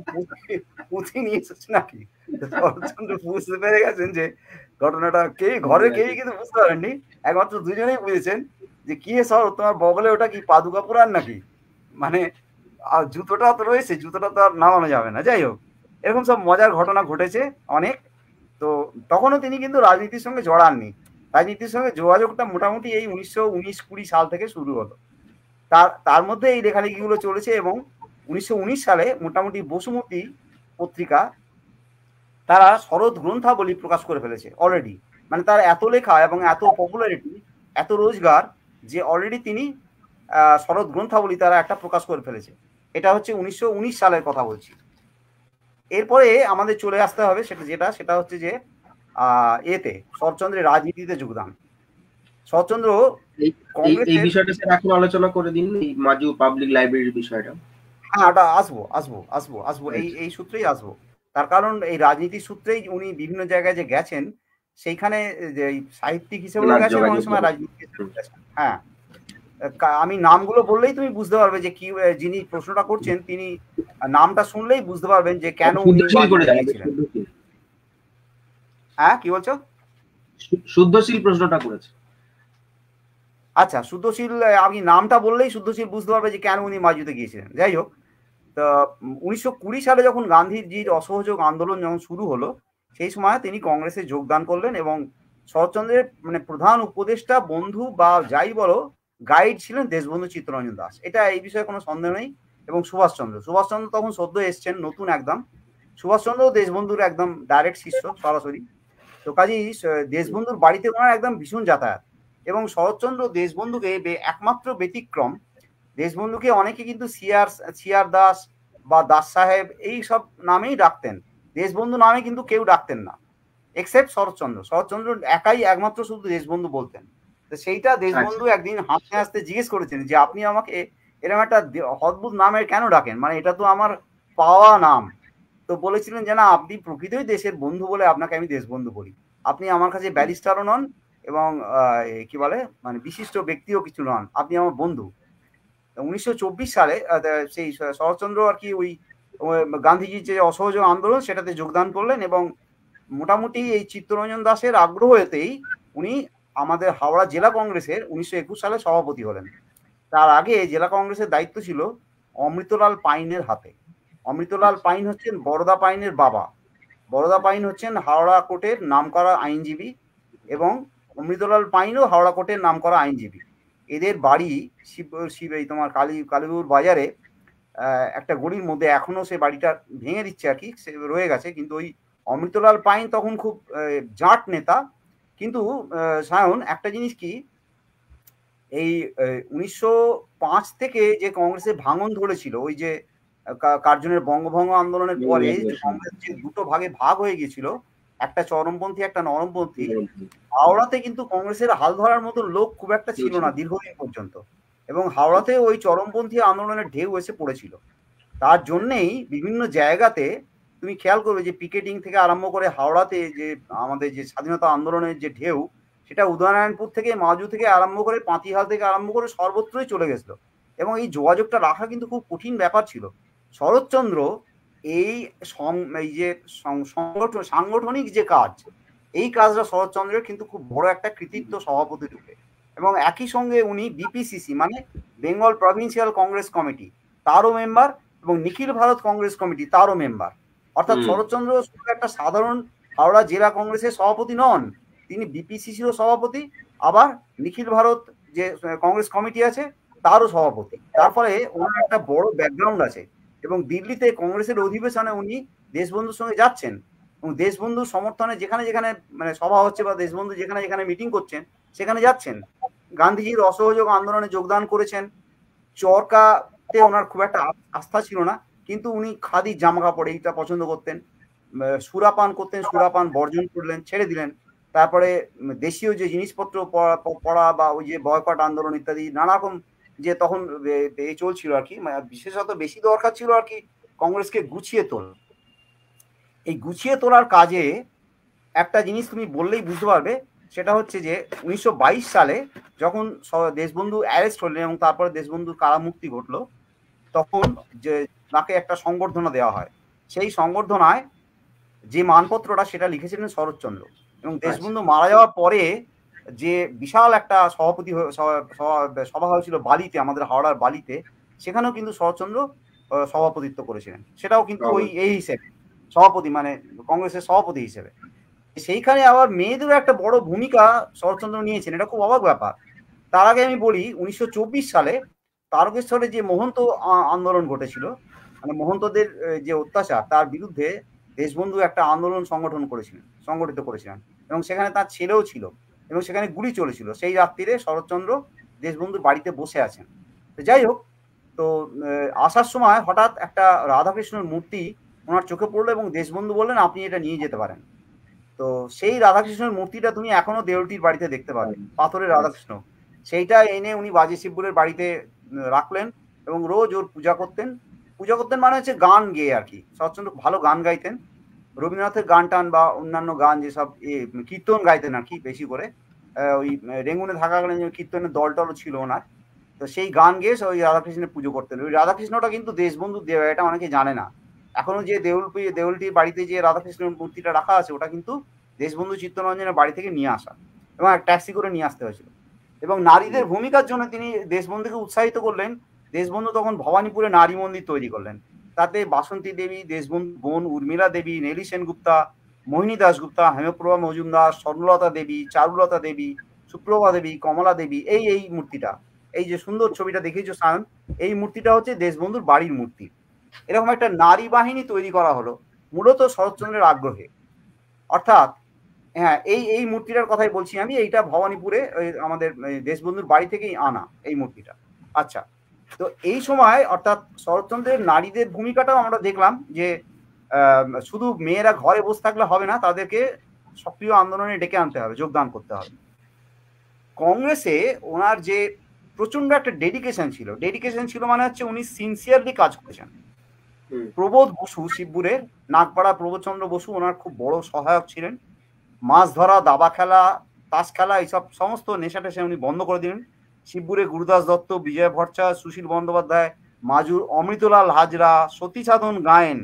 পুঁথি নিয়ে এসেছে নাকি? শরৎচন্দ্র বুঝতে পেরে গেছেন যে ঘটনাটা, ঘরে কেউই কিন্তু বুঝতে পারেননি, একমাত্র দুজনেই বুঝেছেন যে কি হে শরৎ, তোমার বগলে ওটা কি পাদুকা পুরাণ নাকি? মানে জুতোটা তো রয়েছে, জুতোটা তো আর নামানো যাবে না। যাই হোক, এরকম সব মজার ঘটনা ঘটেছে অনেক। তো তখনও তিনি কিন্তু রাজনীতির সঙ্গে জড়াননি, রাজনীতির সঙ্গে যোগাযোগটা মোটামুটি এই 1919-20 সাল থেকে শুরু হলো। তার মধ্যে এই লেখালেখিগুলো চলেছে এবং 1919 সালে মোটামুটি বসুমতী পত্রিকা তারা শরৎ গ্রন্থাবলী প্রকাশ করে ফেলেছে অলরেডি। মানে তার এত লেখা এবং এত পপুলারিটি, এত রোজগার, যে অলরেডি তিনি শরৎ গ্রন্থাবলী তারা একটা প্রকাশ করে ফেলেছে। এটা হচ্ছে 1919 সালের কথা বলছি। এরপরে আমাদের চলে আসতে হবে সেটা হচ্ছে যে এতে শরৎচন্দ্রের রাজনীতিতে যোগদান। শরৎচন্দ্র এই বিষয়টা স্যার এখন আলোচনা করে দিন, এই মাজু পাবলিক লাইব্রেরির বিষয়টা। হ্যাঁ, ওটা আসবো এই সূত্রেই আসবো। তার কারণ এই রাজনীতির সূত্রেই উনি বিভিন্ন জায়গায় যে গেছেন, সেইখানে যে সাহিত্যিক হিসেবেও গেছেন, অনেক সময় রাজনীতিক হিসেবেও গেছেন। হ্যাঁ, আমি নামগুলো বললেই তুমি বুঝতে পারবে যে কি, যিনি প্রশ্নটা করছেন তিনি নামটা শুনলেই বুঝতে পারবেন যে কেন উনি গিয়েছিলেন। হ্যাঁ, কি বলছো? শুদ্ধশীল প্রশ্নটা করেছে। আচ্ছা, শুদ্ধশীল, আমি নামটা বললেই শুদ্ধশীল বুঝতে পারবে যে কেন উনি মাজুতে গিয়েছিলেন। যাই হোক, তো 1920 সালে যখন গান্ধীজির অসহযোগ আন্দোলন যখন শুরু হলো, সেই সময় তিনি কংগ্রেসে যোগদান করলেন এবং শরৎচন্দ্রের মানে প্রধান উপদেষ্টা, বন্ধু বা যাই বলো, গাইড ছিলেন দেশবন্ধু চিত্তরঞ্জন দাস। এটা এই বিষয়ে কোনো সন্দেহ নেই। এবং সুভাষচন্দ্র তখন সদ্য এসছেন, নতুন একদম। সুভাষচন্দ্র দেশবন্ধুর একদম ডাইরেক্ট শিষ্য, সরাসরি। তো কাজেই দেশবন্ধুর বাড়িতে ওনার একদম ভীষণ যাতায়াত। এবং শরৎচন্দ্র দেশবন্ধুকে একমাত্র ব্যতিক্রম। দেশবন্ধুকে অনেকে কিন্তু সিআর দাস বা দাস সাহেব এই সব নামেই ডাকতেন, দেশবন্ধু নামে কিন্তু কেউ ডাকতেন না, এক্সেপ্ট শরৎচন্দ্র একাই একমাত্র শুধু দেশবন্ধু বলতেন। তো সেইটা দেশবন্ধু একদিন হাসতে হাসতে জিজ্ঞেস করেছেন যে আপনি আমাকে এরকম একটা অদ্ভুত নামের কেন ডাকেন, মানে এটা তো আমার পাওয়া নাম। তো বলেছিলেন যে না, আপনি প্রকৃতই দেশের বন্ধু বলে আপনাকে আমি দেশবন্ধু বলি। আপনি আমার কাছে ব্যারিস্টারও নন এবং কি বলে মানে বিশিষ্ট ব্যক্তিও কিছু নন, আপনি আমার বন্ধু। 1924 সালে সেই শরৎচন্দ্র আর কি ওই গান্ধীজির যে অসহযোগ আন্দোলন সেটাতে যোগদান করলেন এবং মোটামুটি এই চিত্তরঞ্জন দাসের আগ্রহেতেই উনি আমাদের হাওড়া জেলা কংগ্রেসের 1921 সালে সভাপতি হলেন। তার আগে জেলা কংগ্রেসের দায়িত্ব ছিল অমৃতলাল পাইনের হাতে। অমৃতলাল পাইন হচ্ছেন বরদা পাইনের বাবা। বরদা পাইন হচ্ছেন হাওড়া কোর্টের নামকরা আইনজীবী এবং অমৃতলাল পাইনও হাওড়া কোর্টের নামকরা আইনজীবী। এদের বাড়ি এই তোমার কালীপুর বাজারে একটা গলির মধ্যে, এখনো সে বাড়িটা ভেঙে দিচ্ছে আর কি, সে রয়ে গেছে। কিন্তু ওই অমৃতলাল পাইন তখন খুব জাট নেতা। কিন্তু সায়ন, একটা জিনিস কি, এই 1905 থেকে যে কংগ্রেসের ভাঙন ধরেছিল, ওই যে কার্জনের বঙ্গভঙ্গ আন্দোলনের পরে কংগ্রেস যে দুটো ভাগে ভাগ হয়ে গিয়েছিল, একটা চরমপন্থী একটা নরমপন্থী, হাওড়াতে কিন্তু কংগ্রেসের হাল ধরার মতো লোক খুব একটা ছিল না দীর্ঘদিন পর্যন্ত। এবং হাওড়াতে ওই চরমপন্থী আন্দোলনের ঢেউ এসে পড়েছিল। তার জন্যেই বিভিন্ন জায়গাতে তুমি খেয়াল করবে যে পিকেটিং থেকে আরম্ভ করে হাওড়াতে যে আমাদের যে স্বাধীনতা আন্দোলনের যে ঢেউ, সেটা উদয়নারায়ণপুর থেকে, মাজু থেকে আরম্ভ করে, পাতিহাল থেকে আরম্ভ করে সর্বত্রই চলে গেছিল। এবং এই যোগাযোগটা রাখা কিন্তু খুব কঠিন ব্যাপার ছিল। শরৎচন্দ্র এই যে সাংগঠনিক যে কাজ, এই কাজটা শরৎচন্দ্রের কিন্তু খুব বড় একটা কৃতিত্ব সভাপতি রূপে। এবং একই সঙ্গে উনি বিপিসিসি মানে বেঙ্গল প্রভিন্সিয়াল কংগ্রেস কমিটি তারও মেম্বার এবং নিখিল ভারত কংগ্রেস কমিটি তারও মেম্বার। অর্থাৎ শরৎচন্দ্র শুধু একটা সাধারণ হাওড়া জেলা কংগ্রেসের সভাপতি নন, তিনি বিপিসিসিরও সভাপতি, আবার নিখিল ভারত যে কংগ্রেস কমিটি আছে তারও সভাপতি। তার ফলে ওনার একটা বড় ব্যাকগ্রাউন্ড আছে। এবং দিল্লিতে কংগ্রেসের অধিবেশনে উনি দেশবন্ধুর সঙ্গে যাচ্ছেন এবং দেশবন্ধুর সমর্থনে যেখানে যেখানে মানে সভা হচ্ছে বা দেশবন্ধু যেখানে যেখানে মিটিং করছেন সেখানে যাচ্ছেন। গান্ধীজির অসহযোগ আন্দোলনে যোগদান করেছেন। চরকাতে ওনার খুব একটা আস্থা ছিল না, কিন্তু উনি খাদির জামা কাপড় এইটা পছন্দ করতেন। সুরাপান করতেন, সুরাপান বর্জন করলেন, ছেড়ে দিলেন। তারপরে দেশীয় যে জিনিসপত্র পড়া বা ওই যে বয়কট আন্দোলন ইত্যাদি নানা রকম যে তখন চলছিল আর কি, বিশেষত বেশি দরকার ছিল আর কি কংগ্রেসকে গুছিয়ে তোলা। এই গুছিয়ে তোলার কাজে একটা জিনিস তুমি বললেই বুঝতে পারবে, সেটা হচ্ছে যে 1922 সালে যখন দেশবন্ধু অ্যারেস্ট হলেন এবং তারপরে দেশবন্ধু কারামুক্তি ঘটলো, তখন যে তাকে একটা সংবর্ধনা দেওয়া হয়। সেই সংবর্ধনায় যে মানপত্রটা সেটা লিখেছিলেন শরৎচন্দ্র। এবং দেশবন্ধু মারা যাওয়ার পরে যে বিশাল একটা সভা হয়েছিল বালিতে, আমাদের হাওড়ার বালিতে, সেখানেও কিন্তু শরৎচন্দ্র সভাপতিত্ব করেছিলেন। সেটাও কিন্তু ওই এই হিসেবে সভাপতি, মানে কংগ্রেসের সভাপতি হিসেবে। সেইখানে আবার মেয়েদেরও একটা বড় ভূমিকা শরৎচন্দ্র নিয়েছেন, এটা খুব অবাক ব্যাপার। তার আগে আমি বলি 1924 সালে তারকেশ্বরে যে মহন্ত আন্দোলন ঘটেছিল, মানে মহন্তদের যে অত্যাচার তার বিরুদ্ধে দেশবন্ধু একটা আন্দোলন সংগঠিত করেছিলেন এবং সেখানে তার ছেলেও ছিল এবং সেখানে গুলি চলেছিল। সেই রাত্রিরে শরৎচন্দ্র দেশবন্ধুর বাড়িতে বসে আছেন। তো যাই হোক, তো আসার সময় হঠাৎ একটা রাধাকৃষ্ণর মূর্তি ওনার চোখে পড়লো এবং দেশবন্ধু বললেন আপনি এটা নিয়ে যেতে পারেন। তো সেই রাধাকৃষ্ণের মূর্তিটা তুমি এখনো দেউলটির বাড়িতে দেখতে পাবে, পাথরের রাধাকৃষ্ণ। সেইটা এনে উনি বাজি শিবপুরের বাড়িতে রাখলেন এবং রোজ ওর পূজা করতেন মানে হচ্ছে গান গেয়ে আর কি। শরৎচন্দ্র ভালো গান গাইতেন, রবীন্দ্রনাথের গান টান বা অন্যান্য গান যেসব কীর্তন গাইতেন আর কি বেশি করে। ওই রেঙ্গুনে থাকাকালীন যে কীর্তনের দল টলও ছিল ওনার, তো সেই গান গেয়ে ওই রাধাকৃষ্ণের পুজো করতেন। ওই রাধাকৃষ্ণটা কিন্তু দেশবন্ধু দেওয়া, এটা অনেকে জানে না। এখনো যে দেউলটির বাড়িতে যে রাধাকৃষ্ণের মূর্তিটা রাখা আছে ওটা কিন্তু দেশবন্ধু চিত্তরঞ্জনের বাড়ি থেকে নিয়ে আসা এবং এক ট্যাক্সি করে নিয়ে আসতে হয়েছিল। এবং নারীদের ভূমিকার জন্য তিনি দেশবন্ধুকে উৎসাহিত করলেন। দেশবন্ধু তখন ভবানীপুরে নারী মন্দির তৈরি করলেন। তাতে বাসন্তী দেবী, দেশবন্ধু বোন উর্মিলা দেবী, নেলি সেনগুপ্তা, মোহিনী দাশগুপ্তা, হেমপ্রভা মজুমদার, স্বর্ণলতা দেবী, চারুলতা দেবী, সুপ্রভা দেবী, কমলা দেবী, এই মূর্তিটা, এই যে সুন্দর ছবিটা দেখিয়েছো সায়ন, এই মূর্তিটা হচ্ছে দেশবন্ধুর বাড়ির মূর্তি। এরকম একটা নারী বাহিনী তৈরি করা হলো মূলত শরৎচন্দ্রের আগ্রহে। অর্থাৎ হ্যাঁ, এই মূর্তিটার কথাই বলছি আমি। এইটা ভবানীপুরে আমাদের দেশবন্ধুর বাড়ি থেকেই আনা এই মূর্তিটা। আচ্ছা, তো এই সময় অর্থাৎ শরৎচন্দ্রের নারীদের ভূমিকাটাও আমরা দেখলাম যে শুধু মেয়েরা ঘরে বসে থাকলে হবে না, তাদেরকে সক্রিয় আন্দোলনে ডেকে আনতে হবে, যোগদান করতে হবে। কংগ্রেসে ওনার যে প্রচন্ড একটা ডেডিকেশন ছিল মানে হচ্ছে উনি সিনসিয়ারলি কাজ করেছেন। প্রবোধ বসু শিবপুরের, নাগপাড়া প্রবোধচন্দ্র বসু ওনার খুব বড় সহায়ক ছিলেন। মাছ ধরা, দাবা খেলা, তাস খেলা, এইসব সমস্ত নেশা টেশা উনি বন্ধ করে দিলেন। শিবপুরে গুরুদাস দত্ত, বিজয় ভট্টাচার্য, সুশীল বন্দ্যোপাধ্যায়, মাজুর অমৃতলাল হাজরা, সতীসাধন গায়েন,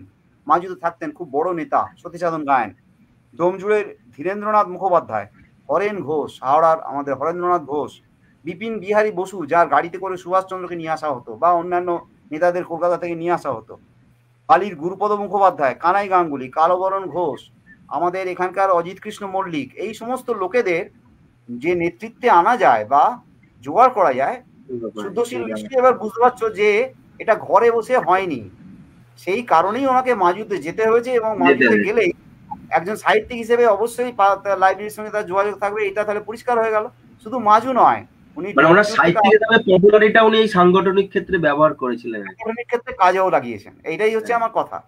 মাজুতে থাকতেন, খুব বড় নেতা সতীসাধন গায়েন। ডোমজুড়ের ধীরেন্দ্রনাথ মুখোপাধ্যায়, হরেন ঘোষ, হাওড়ার আমাদের হরেন্দ্রনাথ ঘোষ, বিপিন বিহারী বসু, যার গাড়িতে করে সুভাষচন্দ্রকে নিয়ে আসা হতো বা অন্যান্য নেতাদের কলকাতা থেকে নিয়ে আসা হতো, বালির গুরুপদ মুখোপাধ্যায়, কানাই গাঙ্গুলি, কালবরণ ঘোষ, আমাদের এখানকার অজিত কৃষ্ণ মল্লিক, এই সমস্ত লোকেদের যে নেতৃত্বে আনা যায় বা জোগাড় করা যায়, শুদ্ধশীল নিশ্চয়ই এবার বুঝতে পারছো যে এটা ঘরে বসে হয়নি। সেই কারণেই ওনাকে মাজুতে যেতে হয়েছে এবং মাজুতে গেলেই একজন সাহিত্যিক হিসেবে অবশ্যই লাইব্রেরির সঙ্গে তার যোগাযোগ থাকবে, এটা তাহলে পরিষ্কার হয়ে গেল। শুধু মাজু নয়, উনি পপুলারিটা উনি এই সাংগঠনিক ক্ষেত্রে ব্যবহার করেছিলেন, সাংগঠনিক ক্ষেত্রে কাজেও লাগিয়েছেন। এইটাই হচ্ছে আমার কথা।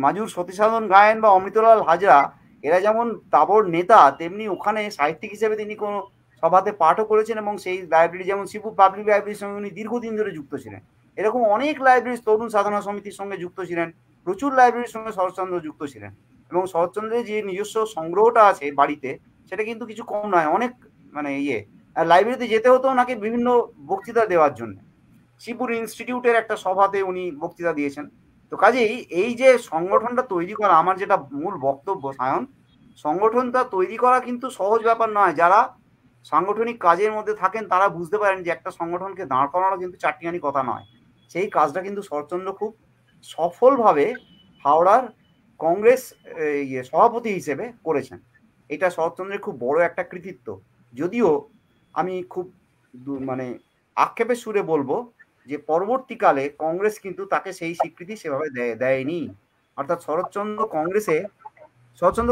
মাজুর সতীসাধন গায়েন বা অমৃতলাল হাজরা এরা যেমন তাবড় নেতা, তেমনি ওখানে সাহিত্যিক হিসেবে তিনি কোনো সভাতে পাঠও করেছেন এবং সেই লাইব্রেরি, যেমন শিবপুর পাবলিক লাইব্রেরির সঙ্গে উনি দীর্ঘদিন ধরে যুক্ত ছিলেন। এরকম অনেক লাইব্রেরি, তরুণ সাধনা সমিতির সঙ্গে যুক্ত ছিলেন, প্রচুর লাইব্রেরির সঙ্গে শরৎচন্দ্র যুক্ত ছিলেন। এবং শরৎচন্দ্রের যে নিজস্ব সংগ্রহটা আছে বাড়িতে, সেটা কিন্তু কিছু কম নয়, অনেক মানে লাইব্রেরিতে যেতে হতো ওনাকে বিভিন্ন বক্তৃতা দেওয়ার জন্য। শিবপুর ইনস্টিটিউটের একটা সভাতে উনি বক্তৃতা দিয়েছেন। তো কাজেই এই যে সংগঠনটা তৈরি করা, আমার যেটা মূল বক্তব্য সায়ন, সংগঠনটা তৈরি করা কিন্তু সহজ ব্যাপার নয়। যারা সাংগঠনিক কাজের মধ্যে থাকেন তারা বুঝতে পারেন যে একটা সংগঠনকে দাঁড় করানো কিন্তু চারটিখানি কথা নয়। সেই কাজটা কিন্তু শরৎচন্দ্র খুব সফলভাবে হাওড়ার কংগ্রেস সভাপতি হিসেবে করেছেন। এটা শরৎচন্দ্রের খুব বড় একটা কৃতিত্ব। যদিও আমি খুব মানে আক্ষেপের সুরে বলবো যে পরবর্তীকালে কংগ্রেস কিন্তু তাকে সেই স্বীকৃতি সেভাবে দেয়নি। অর্থাৎ শরৎচন্দ্র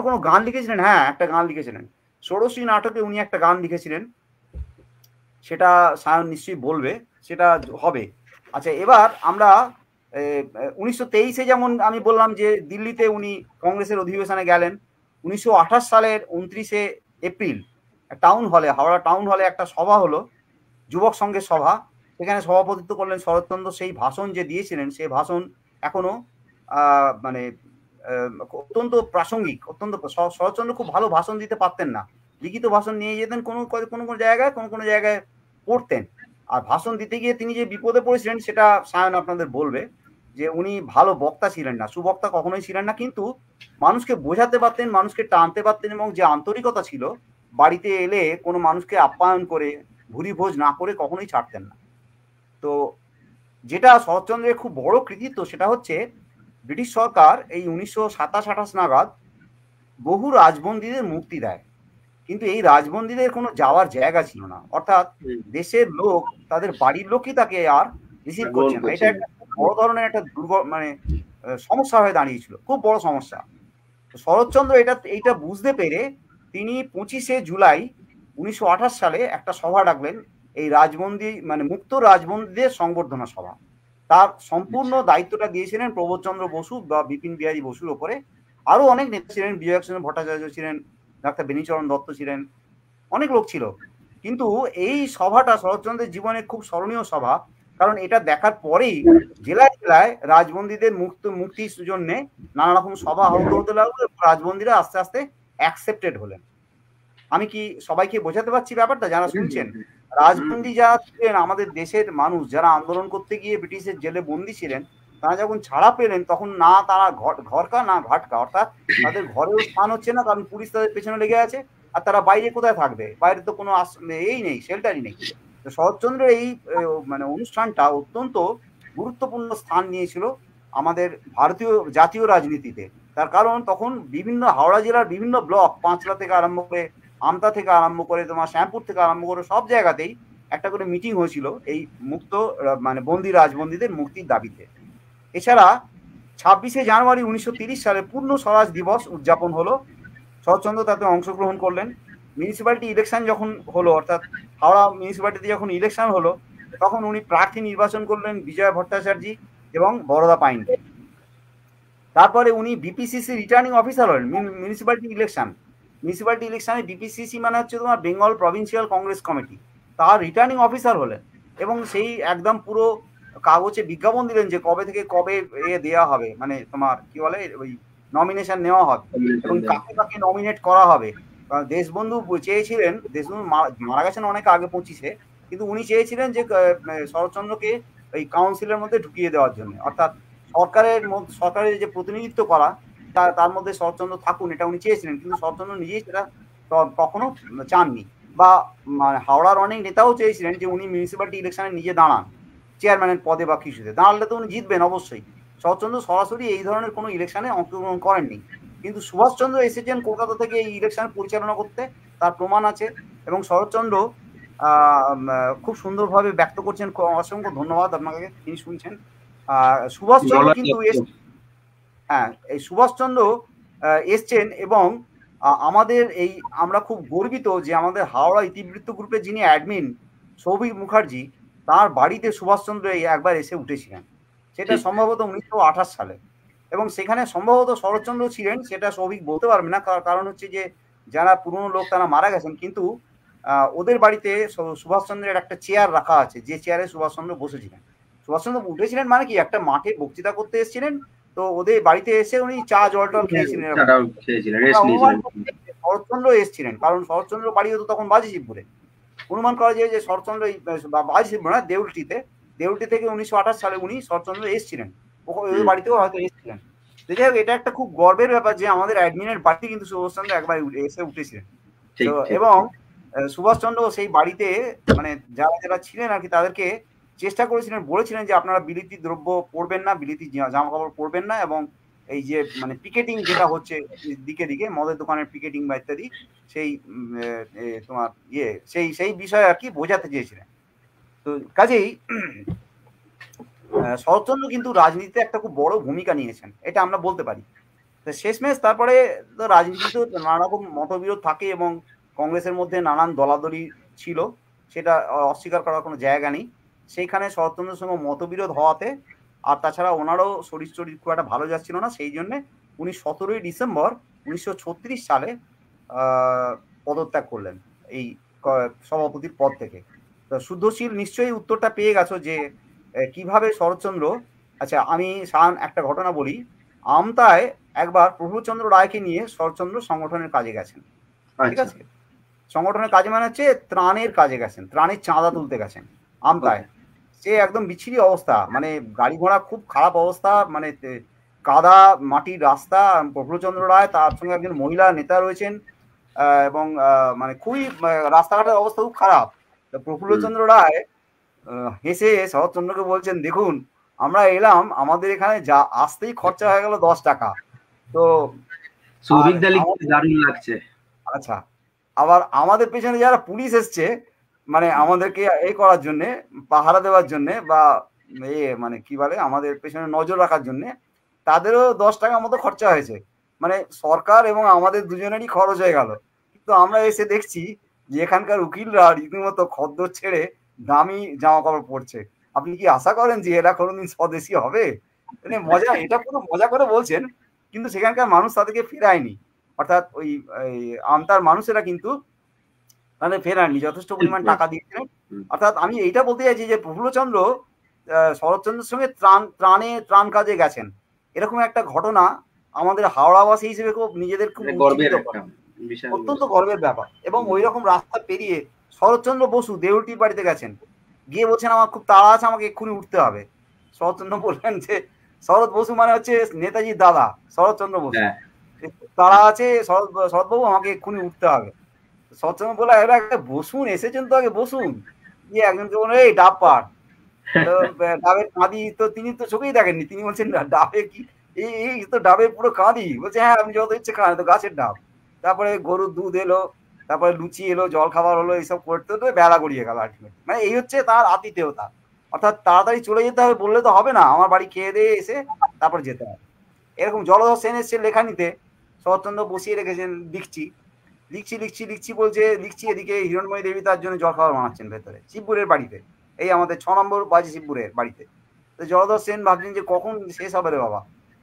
কোনো গান লিখেছিলেন, হ্যাঁ একটা গান লিখেছিলেন, ষোড়শী নাটকে উনি একটা গান লিখেছিলেন, সেটা সায়ন নিশ্চয়ই বলবে, সেটা হবে। আচ্ছা, এবার আমরা 1923-এ যেমন আমি বললাম যে দিল্লিতে উনি কংগ্রেসের অধিবেশনে গেলেন। 1928 সালের 29শে এপ্রিল টাউন হলে, হাওড়া টাউন হলে একটা সভা হলো, যুবক সংঘের সভা। সেখানে সভাপতিত্ব করলেন শরৎচন্দ্র। সেই ভাষণ যে দিয়েছিলেন, সেই ভাষণ এখনো মানে অত্যন্ত প্রাসঙ্গিক। শরৎচন্দ্র খুব ভালো ভাষণ দিতে পারতেন না, লিখিত ভাষণ নিয়ে যেতেন কোনো জায়গায় পড়তেন। আর ভাষণ দিতে গিয়ে তিনি যে বিপদে পড়েছিলেন সেটা সায়ন আপনাদের বলবে, যে উনি ভালো বক্তা ছিলেন না, সুবক্তা কখনোই ছিলেন না, কিন্তু মানুষকে বোঝাতে পারতেন, মানুষকে টানতে পারতেন এবং যে আন্তরিকতা ছিল, বাড়িতে এলে কোনো মানুষকে আপ্যায়ন করে ভুরি ভোজ না করে কখনোই ছাড়তেন না। তো যেটা শরৎচন্দ্রের খুব বড় কৃতিত্ব সেটা হচ্ছে ব্রিটিশ সরকার এই 1927-28 নাগাদ বহু রাজবন্দীদের মুক্তি দেয়, কিন্তু এই রাজবন্দীদের কোনো যাওয়ার জায়গা ছিল না। অর্থাৎ দেশের লোক, তাদের বাড়ির লোকই তাকে আর রিসিভ করছে না। এটা একটা বড় ধরনের একটা সমস্যা হয়ে দাঁড়িয়েছিল, খুব বড় সমস্যা। শরৎচন্দ্র এইটা বুঝতে পেরে তিনি 25শে জুলাই 1928 সালে একটা সভা ডাকলেন, এই রাজবন্দী মানে মুক্ত রাজবন্দীদের সংবর্ধনা সভা। তার সম্পূর্ণ দায়িত্বটা দিয়েছিলেন প্রবোধচন্দ্র বসু বা বিপিন বিহারী বসুর ওপরে। আরো অনেক নেতা ছিলেন, বিজয় চন্দ্র ভট্টাচার্য ছিলেন, ডাক্তার বেণীচরণ দত্ত ছিলেন, অনেক লোক ছিল। কিন্তু এই সভাটা শরৎচন্দ্রের জীবনে খুব স্মরণীয় সভা, কারণ এটা দেখার পরেই জেলায় জেলায় রাজবন্দীদের মুক্তির জন্য নানা রকম সভা আহত হতে লাগলো, রাজবন্দীরা আস্তে আস্তে অ্যাকসেপ্টেড হলেন। আমি কি সবাইকে বোঝাতে পারছি ব্যাপারটা যারা শুনছেন? রাজবন্দী যারা ছিলেন, আমাদের দেশের মানুষ যারা আন্দোলন করতে গিয়ে ব্রিটিশের জেলে বন্দী ছিলেন, তারা যখন ছাড়া পেলেন তখন না তারা ঘরকা না ঘাটকা, অর্থাৎ তাদের ঘরেও স্থান হচ্ছে না, কারণ পুলিশ তাদের পেছনে লেগে আছে। আর তারা বাইরে কোথায় থাকবে? বাইরে তো কোনো এই নেই, শেল্টারই নেই। তো শরৎচন্দ্রের এই মানে অনুষ্ঠানটা অত্যন্ত গুরুত্বপূর্ণ স্থান নিয়েছিল আমাদের ভারতীয় জাতীয় রাজনীতিতে। তার কারণ তখন বিভিন্ন হাওড়া জেলার বিভিন্ন ব্লক, পাঁচলা থেকে আরম্ভ করে আমতা থেকে আরম্ভ করে তোমার শ্যামপুর থেকে আরম্ভ করে সব জায়গাতেই একটা করে মিটিং হয়েছিল এই মুক্ত মানে বন্দী রাজবন্দীদের মুক্তির দাবিতে। এছাড়া 26শে জানুয়ারি 1930 সালে পূর্ণ স্বরাজ দিবস উদযাপন হলো। শরৎচন্দ্র তাতে অংশগ্রহণ করলেন। মিউনিসিপ্যালিটি ইলেকশন যখন হলো, অর্থাৎ হাওড়া মিউনিসিপ্যালিটিতে যখন ইলেকশন হলো, তখন উনি প্রার্থী নির্বাচন করলেন বিজয় ভট্টাচার্য এবং বরদা পাইনকে। তারপরে উনি বিপিসিসি রিটার্নিং অফিসার হলেন। মিউনিসিপ্যালিটি ইলেকশনে বিপিসিসি মানে হচ্ছে তোমার বেঙ্গল প্রভিন্সিয়াল কংগ্রেস কমিটি, তার রিটার্নিং অফিসার হলেন। এবং সেই একদম পুরো কাগজে বিজ্ঞাপন দিলেন যে কবে থেকে কবে দেওয়া হবে, মানে তোমার কি বলে ওই নমিনেশন নেওয়া হবে এবং কাকে কাকে নমিনেট করা হবে। দেশবন্ধু চেয়েছিলেন, দেশবন্ধু মারা গেছেন অনেক আগে 25-এ, কিন্তু উনি চেয়েছিলেন যে শরৎচন্দ্রকে ওই কাউন্সিলের মধ্যে ঢুকিয়ে দেওয়ার জন্য, অর্থাৎ সরকারের যে প্রতিনিধিত্ব করা তার মধ্যে শরৎচন্দ্র থাকুন, এটা উনি চেয়েছিলেন। কিন্তু শরৎচন্দ্র নিজেই সেটা কখনো চাননি। বা মানে হাওড়ার অনেক নেতাও চেয়েছিলেন যে উনি মিউনিসিপ্যালিটি ইলেকশনে নিজে দাঁড়ান চেয়ারম্যানের পদে বা কিছুতে, দাঁড়ালে তো উনি জিতবেন অবশ্যই। শরৎচন্দ্র সরাসরি এই ধরনের কোনো ইলেকশনে অংশগ্রহণ করেননি, কিন্তু সুভাষচন্দ্র এসেছেন কলকাতা থেকে এই ইলেকশন পরিচালনা করতে, তার প্রমাণ আছে। এবং শরৎচন্দ্র খুব সুন্দরভাবে ব্যক্ত করছেন। অসংখ্য ধন্যবাদ আপনাকে, তিনি শুনছেন। সুভাষচন্দ্র কিন্তু হ্যাঁ, এই সুভাষচন্দ্র এসছেন এবং আমাদের এই আমরা খুব গর্বিত যে আমাদের হাওড়া ইতিবৃত্ত গ্রুপের যিনি অ্যাডমিন সৌভিক মুখার্জি, তার বাড়িতে সুভাষচন্দ্র একবার এসে উঠেছিলেন। সেটা সম্ভবত 1928 সালে, এবং সেখানে সম্ভবত শরৎচন্দ্র ছিলেন, সেটা সৌভিক বলতে পারবে না, কারণ হচ্ছে যে যারা পুরনো লোক তারা মারা গেছেন। কিন্তু ওদের বাড়িতে সুভাষচন্দ্রের একটা চেয়ার রাখা আছে, যে চেয়ারে সুভাষচন্দ্র বসেছিলেন। সুভাষচন্দ্র উঠেছিলেন মানে কি, একটা মাঠে বক্তৃতা করতে এসেছিলেন, তো ওদের বাড়িতে এসে উনি চা জল টল খেয়েছিলেন। শরৎচন্দ্র এসেছিলেন, কারণ শরৎচন্দ্র বাড়ি হতো তখন বাজিশিবপুরে। অনুমান করা যায় যে শরৎচন্দ্র বাজিশিবপুর না, দেউলটি থেকে 1928 সালে উনি শরৎচন্দ্র এসেছিলেন, ওই বাড়িতেও হয়তো এসেছিলেন। যাই হোক, এটা একটা খুব গর্বের ব্যাপার যে আমাদের অ্যাডমিনের বাড়িতে কিন্তু সুভাষচন্দ্র একবার এসে উঠেছিলেন। এবং সুভাষচন্দ্র সেই বাড়িতে মানে যারা যারা ছিলেন আর কি, তাদেরকে চেষ্টা করেছিলেন, বলেছিলেন যে আপনারা বিলিতি দ্রব্য পরবেন না, বিলিতি জামা কাপড় পরবেন না, এবং এই যে মানে পিকেটিং যেটা হচ্ছে দিকে দিকে মদের দোকানের পিকেটিং বা ইত্যাদি, সেই তোমার সেই বিষয়ে আর কি বোঝাতে চেয়েছিলেন। তো কাজেই শরৎচন্দ্র কিন্তু রাজনীতিতে একটা খুব বড় ভূমিকা নিয়েছেন, এটা আমরা বলতে পারি। তো শেষমেশ তারপরে তো রাজনীতিতে নানা রকম মতবিরোধ থাকে এবং কংগ্রেসের মধ্যে নানান দলাদলি ছিল, সেটা অস্বীকার করার কোনো জায়গা নেই। সেইখানে শরৎচন্দ্রের সঙ্গে মতবিরোধ হওয়াতে, আর তাছাড়া ওনারও শরীর খুব একটা ভালো যাচ্ছিল না, সেই জন্যে উনি 17ই ডিসেম্বর 1936 সালে পদত্যাগ করলেন এই সভাপতির পদ থেকে। তো শুদ্ধশীল নিশ্চয়ই উত্তরটা পেয়ে গেছো যে কিভাবে শরৎচন্দ্র। আচ্ছা, আমি একটা ঘটনা বলি। আমতায় একবার প্রফুল্লচন্দ্র রায়কে নিয়ে শরৎচন্দ্র সংগঠনের কাজে গেছেন, ঠিক আছে? সংগঠনের কাজে মানে হচ্ছে ত্রাণের কাজে গেছেন, ত্রাণের চাঁদা তুলতে গেছেন আমতায়। সে একদম বিচ্ছিরি অবস্থা, মানে গাড়ি ঘোড়া খুব খারাপ অবস্থা, মানে কাদা মাটির রাস্তা। প্রফুল্লচন্দ্র রায়, তার সঙ্গে একজন মহিলা নেতা রয়েছেন, এবং মানে খুবই রাস্তাঘাটের অবস্থা খুব খারাপ। প্রফুল্লচন্দ্র রায় হেসে শরৎচন্দ্রকে বলছেন, দেখুন আমরা এলাম, আমাদের এখানে যা আসতেই খরচা হয়ে গেল 10 টাকা। তো লাগছে। আচ্ছা, আবার আমাদের পেছনে যারা পুলিশ এসছে, মানে আমাদেরকে করার জন্য, পাহারা দেওয়ার জন্য, বা মানে কি বলে আমাদের পেছনে নজর রাখার জন্য, তাদেরও 10 টাকা মতো খরচা হয়েছে, মানে সরকার এবং আমাদের দুজনেরই খরচ হয়ে গেল। কিন্তু আমরা এসে দেখছি যে এখানকার উকিলরা রীতিমতো খদ্দর ছেড়ে দামি জামা কাপড় পরছে। আপনি কি আশা করেন যে এরা কোনোদিন স্বদেশী হবে? মানে মজা, এটা পুরো মজা করে বলছেন, কিন্তু সেখানকার মানুষ তাদেরকে ফেরায়নি। অর্থাৎ ওই আমতার মানুষেরা কিন্তু তাদের ফেরাননি, যথেষ্ট পরিমাণ টাকা দিয়েছিলেন। অর্থাৎ আমি এইটা বলতে চাইছি যে প্রফুল্লচন্দ্র শরৎচন্দ্রের সঙ্গে ত্রাণ কাজে গেছেন, এরকম একটা ঘটনা আমাদের হাওড়াবাসী হিসেবে খুব নিজেদের খুব উজ্জীবিত করে, অত্যন্ত গর্বের ব্যাপার। এবং ওই রকম রাস্তা পেরিয়ে শরৎচন্দ্র বসু দেউলটির বাড়িতে গেছেন, গিয়ে বলছেন আমার খুব তাড়া আছে, আমাকে এক্ষুনি উঠতে হবে। শরৎচন্দ্র বললেন যে শরৎ বসু মানে হচ্ছে নেতাজির দাদা শরৎচন্দ্র বসু, তাড়া আছে শরৎবাবু, আমাকে এক্ষুনি উঠতে হবে। শরৎচন্দ্র বলে বসুন, এসেছেন তো আগে বসুন। গিয়ে একজনকে বলে এই ডাব পাড়, ডাবের কাঁদি, তো তিনি তো চোখেই দেখেননি, তিনি বলছেন ডাবে কি, এই তো ডাবের পুরো কাঁদি। বলছে হ্যাঁ আপনি যত ইচ্ছে খান, তো গাছের ডাব। তারপরে গরুর দুধ এলো, তারপরে লুচি এলো, জল খাবার হলো, এইসব করতে তো বেলা গড়িয়ে গেল আলটিমেট। মানে এই হচ্ছে তার আতিথেয়তা, অর্থাৎ তাড়াতাড়ি চলে যেতে হবে বললে তো হবে না, আমার বাড়ি খেয়ে দিয়ে এসে তারপর যেতে হবে। এরকম জলধর সেন এসছে লেখা নিতে, শরৎচন্দ্র বসিয়ে রেখেছেন, লিখছি বলছে, লিখছি, এদিকে হিরণময়ী দেবী তার জন্য জলখাবার বানাচ্ছেন ভেতরে শিবপুরের বাড়িতে, এই আমাদের 6 নম্বর বাজি শিবপুরের বাড়িতে। তো জলধর সেন ভাবছেন যে কখন শেষ হবে রে বাবা।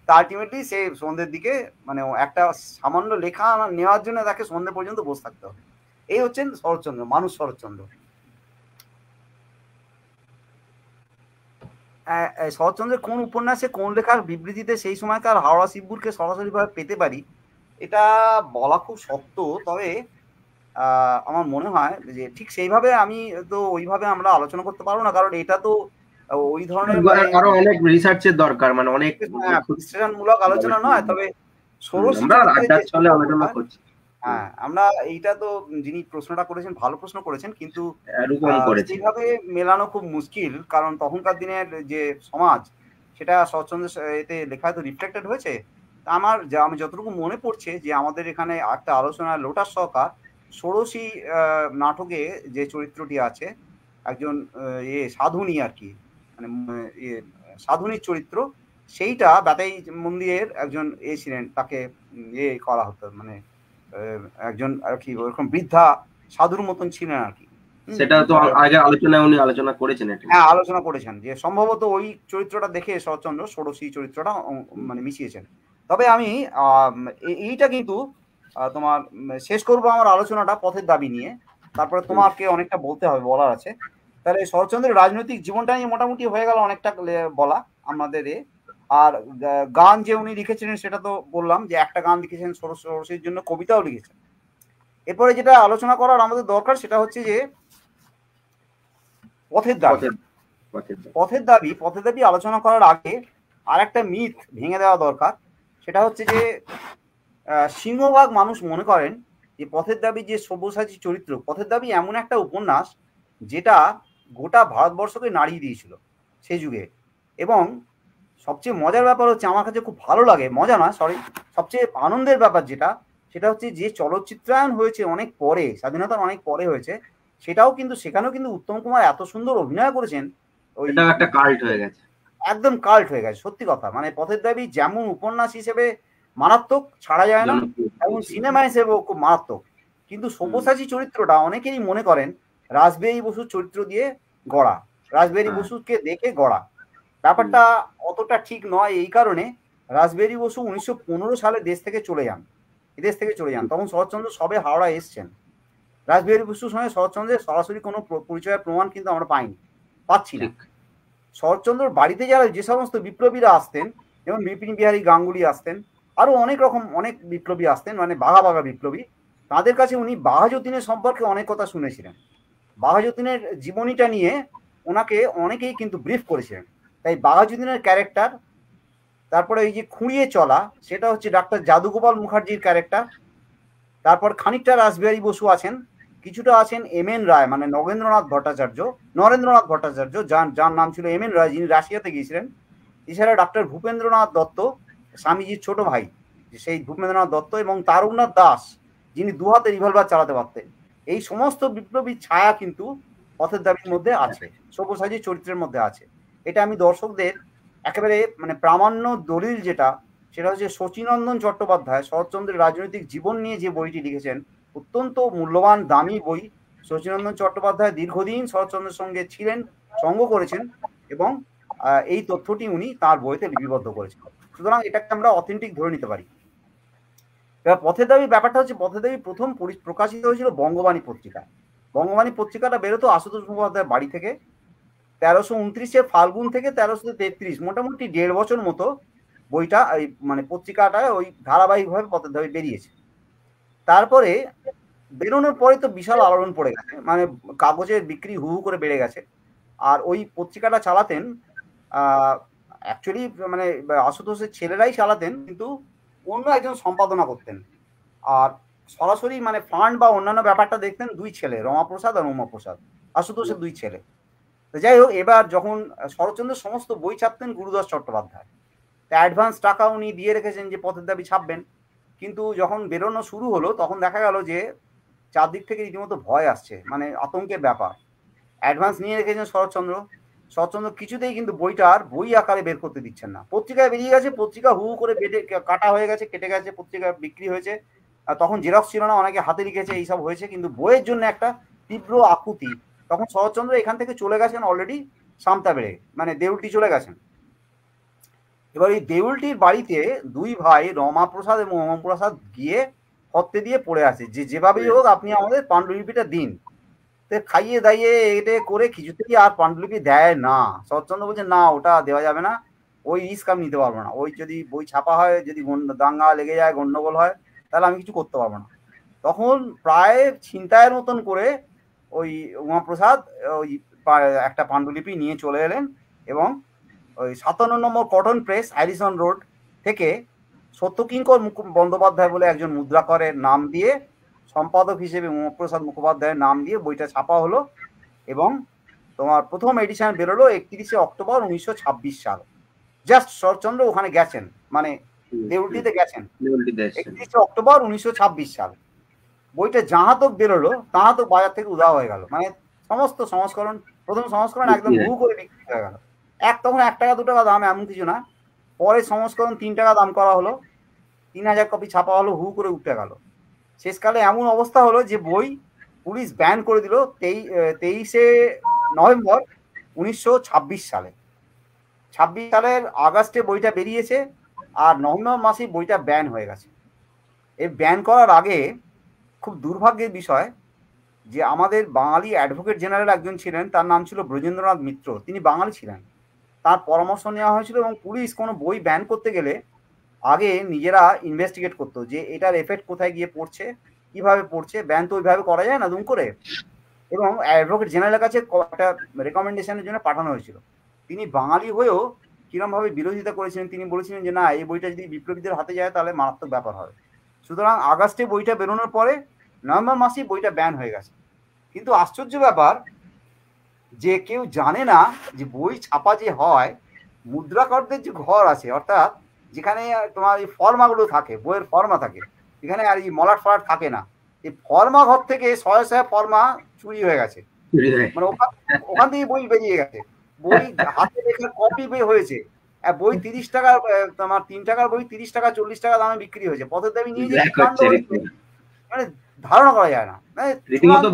তা আলটিমেটলি সে সন্ধ্যের দিকে, মানে একটা সামান্য লেখা নেওয়ার জন্য তাকে সন্ধ্যে পর্যন্ত বসে থাকতে হবে। এই হচ্ছেন শরৎচন্দ্র, মানুষ শরৎচন্দ্র। শরৎচন্দ্রের কোন উপন্যাসে কোন লেখার বিবৃতিতে সেই সময়কার হাওড়া শিবপুরকে সরাসরিভাবে পেতে পারি, এটা বলা খুব শক্ত। তবে আমার মনে হয় যে ঠিক সেইভাবে আমি তো ওইভাবে আমরা আলোচনা করতে পারবো না, কারণ এটা তো ওই ধরনের আরো অনেক রিসার্চের দরকার, মানে অনেক বিশ্লেষণমূলক আলোচনা নয়। তবে ষোড়শী হ্যাঁ, আমরা এইটা তো যিনি প্রশ্নটা করেছেন ভালো প্রশ্ন করেছেন, কিন্তু সেইভাবে মেলানো খুব মুশকিল, কারণ তখনকার দিনের যে সমাজ সেটা শরৎচন্দ্রের এতে লেখায় তো রিফ্লেক্টেড হয়েছে। আমি যতটুকু মনে পড়ছে যে আমাদের এখানে একটা আলোচনা লোটাস সরকার ষোড়শী নাটকে যে চরিত্রটি আছে, একজন সাধুনী আর কি, মানে সাধুনীর চরিত্র, সেইটা বাতাই মন্দিরের একজন ছিলেন, তাকে করা হতো, মানে একজন আর কি ওরকম বৃদ্ধা সাধুর মতন ছিলেন আর কি। সেটা তো আগে উনি আলোচনা করেছেন। হ্যাঁ, আলোচনা করেছেন যে সম্ভবত ওই চরিত্রটা দেখে শরৎচন্দ্র ষোড়শী চরিত্রটা মানে মিশিয়েছেন। তবে আমি এইটা কিন্তু তোমার শেষ করবো আমার আলোচনাটা পথের দাবি নিয়ে, তারপরে তোমাকে অনেকটা বলতে হবে, বলার আছে। তাহলে শরৎচন্দ্রের রাজনৈতিক জীবনটা নিয়ে মোটামুটি হয়ে গেল অনেকটা বলা আমাদের। আর গান যে উনি লিখেছিলেন সেটা তো বললাম, যে একটা গান লিখেছেন ষোড়শীর জন্য, কবিতাও লিখেছেন। এরপরে যেটা আলোচনা করার আমাদের দরকার সেটা হচ্ছে যে পথের দাবি। পথের দাবি আলোচনা করার আগে আর একটা মিথ ভেঙে দেওয়া দরকার। সেটা হচ্ছে যে সিংহভাগ মানুষ মনে করেন যে পথের দাবি যে সব্যসাচী চরিত্র, পথের দাবি এমন একটা উপন্যাস যেটা গোটা ভারতবর্ষকে নাড়িয়ে দিয়েছিল সেই যুগে। এবং সবচেয়ে মজার ব্যাপার হচ্ছে, আমার কাছে খুব ভালো লাগে, মজা না সরি, সবচেয়ে আনন্দের ব্যাপার সেটা হচ্ছে যে চলচ্চিত্রায়ন হয়েছে অনেক পরে, স্বাধীনতার অনেক পরে হয়েছে, সেটাও কিন্তু সেখানেও কিন্তু উত্তম কুমার এত সুন্দর অভিনয় করেছেন, ওইটা একটা কাল্ট হয়ে গেছে, একদম কাল্ট হয়ে গেছে, সত্যি কথা। মানে পথের দাবি যেমন উপন্যাস হিসেবে মারাত্মক, ছাড়া যায় না, এবং সিনেমা হিসেবেও খুব মারাত্মক। কিন্তু সব্যসাচী চরিত্রটা অনেকেরই মনে করেন রাসবিহারী বসুর চরিত্র দিয়ে গড়া, রাসবিহারী বসুকে দেখে গড়া। ব্যাপারটা অতটা ঠিক নয়। এই কারণে রাসবিহারী বসু 1915 সালে এদেশ থেকে চলে যান। তখন শরৎচন্দ্র সবে হাওড়া এসছেন। রাসবিহারী বসুর সঙ্গে শরৎচন্দ্রের সরাসরি কোনো পরিচয়ের প্রমাণ কিন্তু আমরা পাচ্ছি না। শরৎচন্দ্রর বাড়িতে যে সমস্ত বিপ্লবীরা আসতেন, যেমন বিপিন বিহারী গাঙ্গুলি আসতেন, আরো অনেক বিপ্লবী আসতেন, মানে বাঘা বিপ্লবী, তাদের কাছে উনি বাঘাযতীনের সম্পর্কে অনেক কথা শুনেছিলেন। বাঘাযতীনের জীবনীটা নিয়ে ওনাকে অনেকেই কিন্তু ব্রিফ করেছিলেন। তাই বাঘাযতীনের ক্যারেক্টার, তারপরে এই যে খুঁড়িয়ে চলা, সেটা হচ্ছে ডাক্তার যাদুগোপাল মুখার্জির ক্যারেক্টার। তারপর খানিকটা রাসবিহারী বসু আছেন, কিছুটা আছেন এম.এন. রায়, মানে নরেন্দ্রনাথ ভট্টাচার্য, যার নাম ছিল এম.এন. রায়, যিনি রাশিয়াতে গিয়েছিলেন। এছাড়া ডাক্তার ভূপেন্দ্রনাথ দত্ত, স্বামীজির ছোট ভাই, সেই ভূপেন্দ্রনাথ দত্ত, এবং তারকনাথ দাস, যিনি দুহাতে রিভলভার চালাতে পারতেন। এই সমস্ত বিপ্লবীর ছায়া কিন্তু পথের দাবির মধ্যে আছে, সব্যসাচী চরিত্রের মধ্যে আছে। এটা আমি দর্শকদের একেবারে মানে প্রামাণ্য দলিল যেটা, সেটা হচ্ছে শচীনন্দন চট্টোপাধ্যায় শরৎচন্দ্রের রাজনৈতিক জীবন নিয়ে যে বইটি লিখেছেন, অত্যন্ত মূল্যবান দামি বই। শচীনন্দন চট্টোপাধ্যায় দীর্ঘদিন শরৎচন্দ্রের সঙ্গে ছিলেন, সঙ্গ করেছেন, এবং এই তথ্যটি উনি তার বইতে লিপিবদ্ধ করেছেন। সুতরাং এটাকে আমরা অথেন্টিক ধরে নিতে পারি। এবার পথের দাবি ব্যাপারটা হচ্ছে, পথের দাবি প্রথম প্রকাশিত হয়েছিল বঙ্গবাণী পত্রিকায়। বঙ্গবাণী পত্রিকাটা বেরোতো আশুতোষ মুখোপাধ্যায়ের বাড়ি থেকে 1329 ফাল্গুন থেকে 1333, মোটামুটি 1.5 বছর মতো বইটা এই মানে পত্রিকাটায় ওই ধারাবাহিকভাবে পথের দাবি বেরিয়েছে। তারপরে বেরোনোর পরে তো বিশাল আলোড়ন পড়ে গেছে, মানে কাগজের বিক্রি হু হু করে বেড়ে গেছে। আর ওই পত্রিকাটা চালাতেন অ্যাকচুয়ালি মানে আশুতোষের ছেলেরাই চালাতেন, কিন্তু অন্য একজন সম্পাদনা করতেন। আর সরাসরি মানে ফান্ড বা অন্যান্য ব্যাপারটা দেখতেন দুই ছেলে, রমাপ্রসাদ আর উমাপ্রসাদ, আশুতোষের দুই ছেলে। তো যাই হোক, এবার যখন শরৎচন্দ্রের সমস্ত বই ছাপতেন গুরুদাস চট্টোপাধ্যায়, অ্যাডভান্স টাকা উনি দিয়ে রেখেছেন যে পথের দাবি ছাপবেন। কিন্তু যখন বেরোনো শুরু হলো তখন দেখা গেল যে চারদিক থেকে রীতিমতো ভয় আসছে, মানে আতঙ্কের ব্যাপার। অ্যাডভান্স নিয়ে রেখেছেন শরৎচন্দ্র কিছুতেই কিন্তু বইটার বই আকারে বের করতে দিচ্ছেন না। পত্রিকায় বেরিয়ে গেছে, পত্রিকা হু করে বেটে কাটা হয়ে গেছে, কেটে গেছে, পত্রিকা বিক্রি হয়েছে। তখন জেরক্স ছিল না, অনেকে হাতে লিখেছে, এইসব হয়েছে। কিন্তু বইয়ের জন্য একটা তীব্র আকুতি। তখন শরৎচন্দ্র এখান থেকে চলে গেছেন অলরেডি সামতা বেড়ে, মানে দেউলটি চলে গেছেন। এবার এই দেউলটির বাড়িতে দুই ভাই রমাপ্রসাদ এবং উমাপ্রসাদ গিয়ে হত্যে দিয়ে পড়ে আছে, যে যেভাবেই হোক আপনি আমাদের পাণ্ডুলিপিটা দিন। খাইয়ে দাইয়ে এটা করে কিছুতেই আর পাণ্ডুলিপি দেয় না। শরৎচন্দ্র বলছে না, ওটা দেওয়া যাবে না, ওই রিস্ক আমি নিতে পারবো না। ওই যদি বই ছাপা হয়, যদি দাঙ্গা লেগে যায়, গন্ডগোল হয়, তাহলে আমি কিছু করতে পারবো না। তখন প্রায় ছিনতাইয়ের মতন করে ওই উমাপ্রসাদ ওই একটা পাণ্ডুলিপি নিয়ে চলে এলেন, এবং ওই 57 নম্বর কটন প্রেস, হ্যারিসন রোড থেকে সত্যকিঙ্কর বন্দ্যোপাধ্যায় বলে একজন মুদ্রাকরের নাম দিয়ে, সম্পাদক হিসেবে উমাপ্রসাদ মুখোপাধ্যায়ের নাম দিয়ে বইটা ছাপা হলো। এবং তোমার প্রথম এডিশন বেরোলো 31 অক্টোবর 1926 সাল। জাস্ট শরৎচন্দ্র ওখানে গেছেন, মানে দেউলটিতে গেছেন 31 অক্টোবর 1926 সাল। বইটা যাহা তো বেরোলো তাহা তো বাজার থেকে উধাও হয়ে গেল, মানে সমস্ত সংস্করণ, প্রথম সংস্করণ একদম হু করে বিক্রি হয়ে গেল। তখন 1 টাকা 2 টাকা দাম, এমন কিছু না। পরে সংস্করণ 3 টাকা দাম করা হলো, 3000 কপি ছাপা হলো, হু করে উঠে গেল। শেষকালে এমন অবস্থা হলো যে বই পুলিশ ব্যান করে দিল 23 নভেম্বর 1926 সালে। 26 সালের আগস্টে বইটা বেরিয়েছে, আর নভেম্বর মাসে বইটা ব্যান হয়ে গেছে। এই ব্যান করার আগে খুব দুর্ভাগ্যের বিষয় যে আমাদের বাঙালি অ্যাডভোকেট জেনারেল একজন ছিলেন, তার নাম ছিল ব্রজেন্দ্রনাথ মিত্র, তিনি বাঙালি ছিলেন। তার পরামর্শ নেওয়া হয়েছিল, এবং পুলিশ কোনো বই ব্যান করতে গেলে আগে নিজেরা ইনভেস্টিগেট করতো যে এটার এফেক্ট কোথায় গিয়ে পড়ছে, কিভাবে পড়ছে। ব্যান তো ওইভাবে করা যায় না দুম করে। এবং অ্যাডভোকেট জেনারেলের কাছে একটা রেকমেন্ডেশনের জন্য পাঠানো হয়েছিল। তিনি বাঙালি হয়েও কিরমভাবে বিরোধিতা করেছিলেন। তিনি বলেছিলেন যে না, এই বইটা যদি বিপ্লবীদের হাতে যায় তাহলে মারাত্মক ব্যাপার হবে। সুতরাং আগস্টে বইটা বেরোনোর পরে নভেম্বর মাসেই বইটা ব্যান হয়ে গেছে। কিন্তু আশ্চর্য ব্যাপার যে কেউ জানে না যে বই ছাপা যে হয়, মুদ্রাকরদের যে ঘর আছে, অর্থাৎ যেখানে তোমার এই ফর্মাগুলো থাকে, বইয়ের ফর্মা থাকে, এখানে আর এই মলাট ফলাট থাকে না। এই ফর্মা ঘর থেকে শয়ে শয়ে ফর্মা চুরি হয়ে গেছে, মানে ওখান থেকে বই বেরিয়ে গেছে। বই হাতে লেখার কপি হয়েছে। বই 30 টাকা, তোমার 3 টাকার বই 30 টাকা 40 টাকা দামে বিক্রি হয়েছে। পথের দাবি নিয়ে যে কাণ্ড হয়েছে, মানে ধারণা করা যায় না। রীতিমতো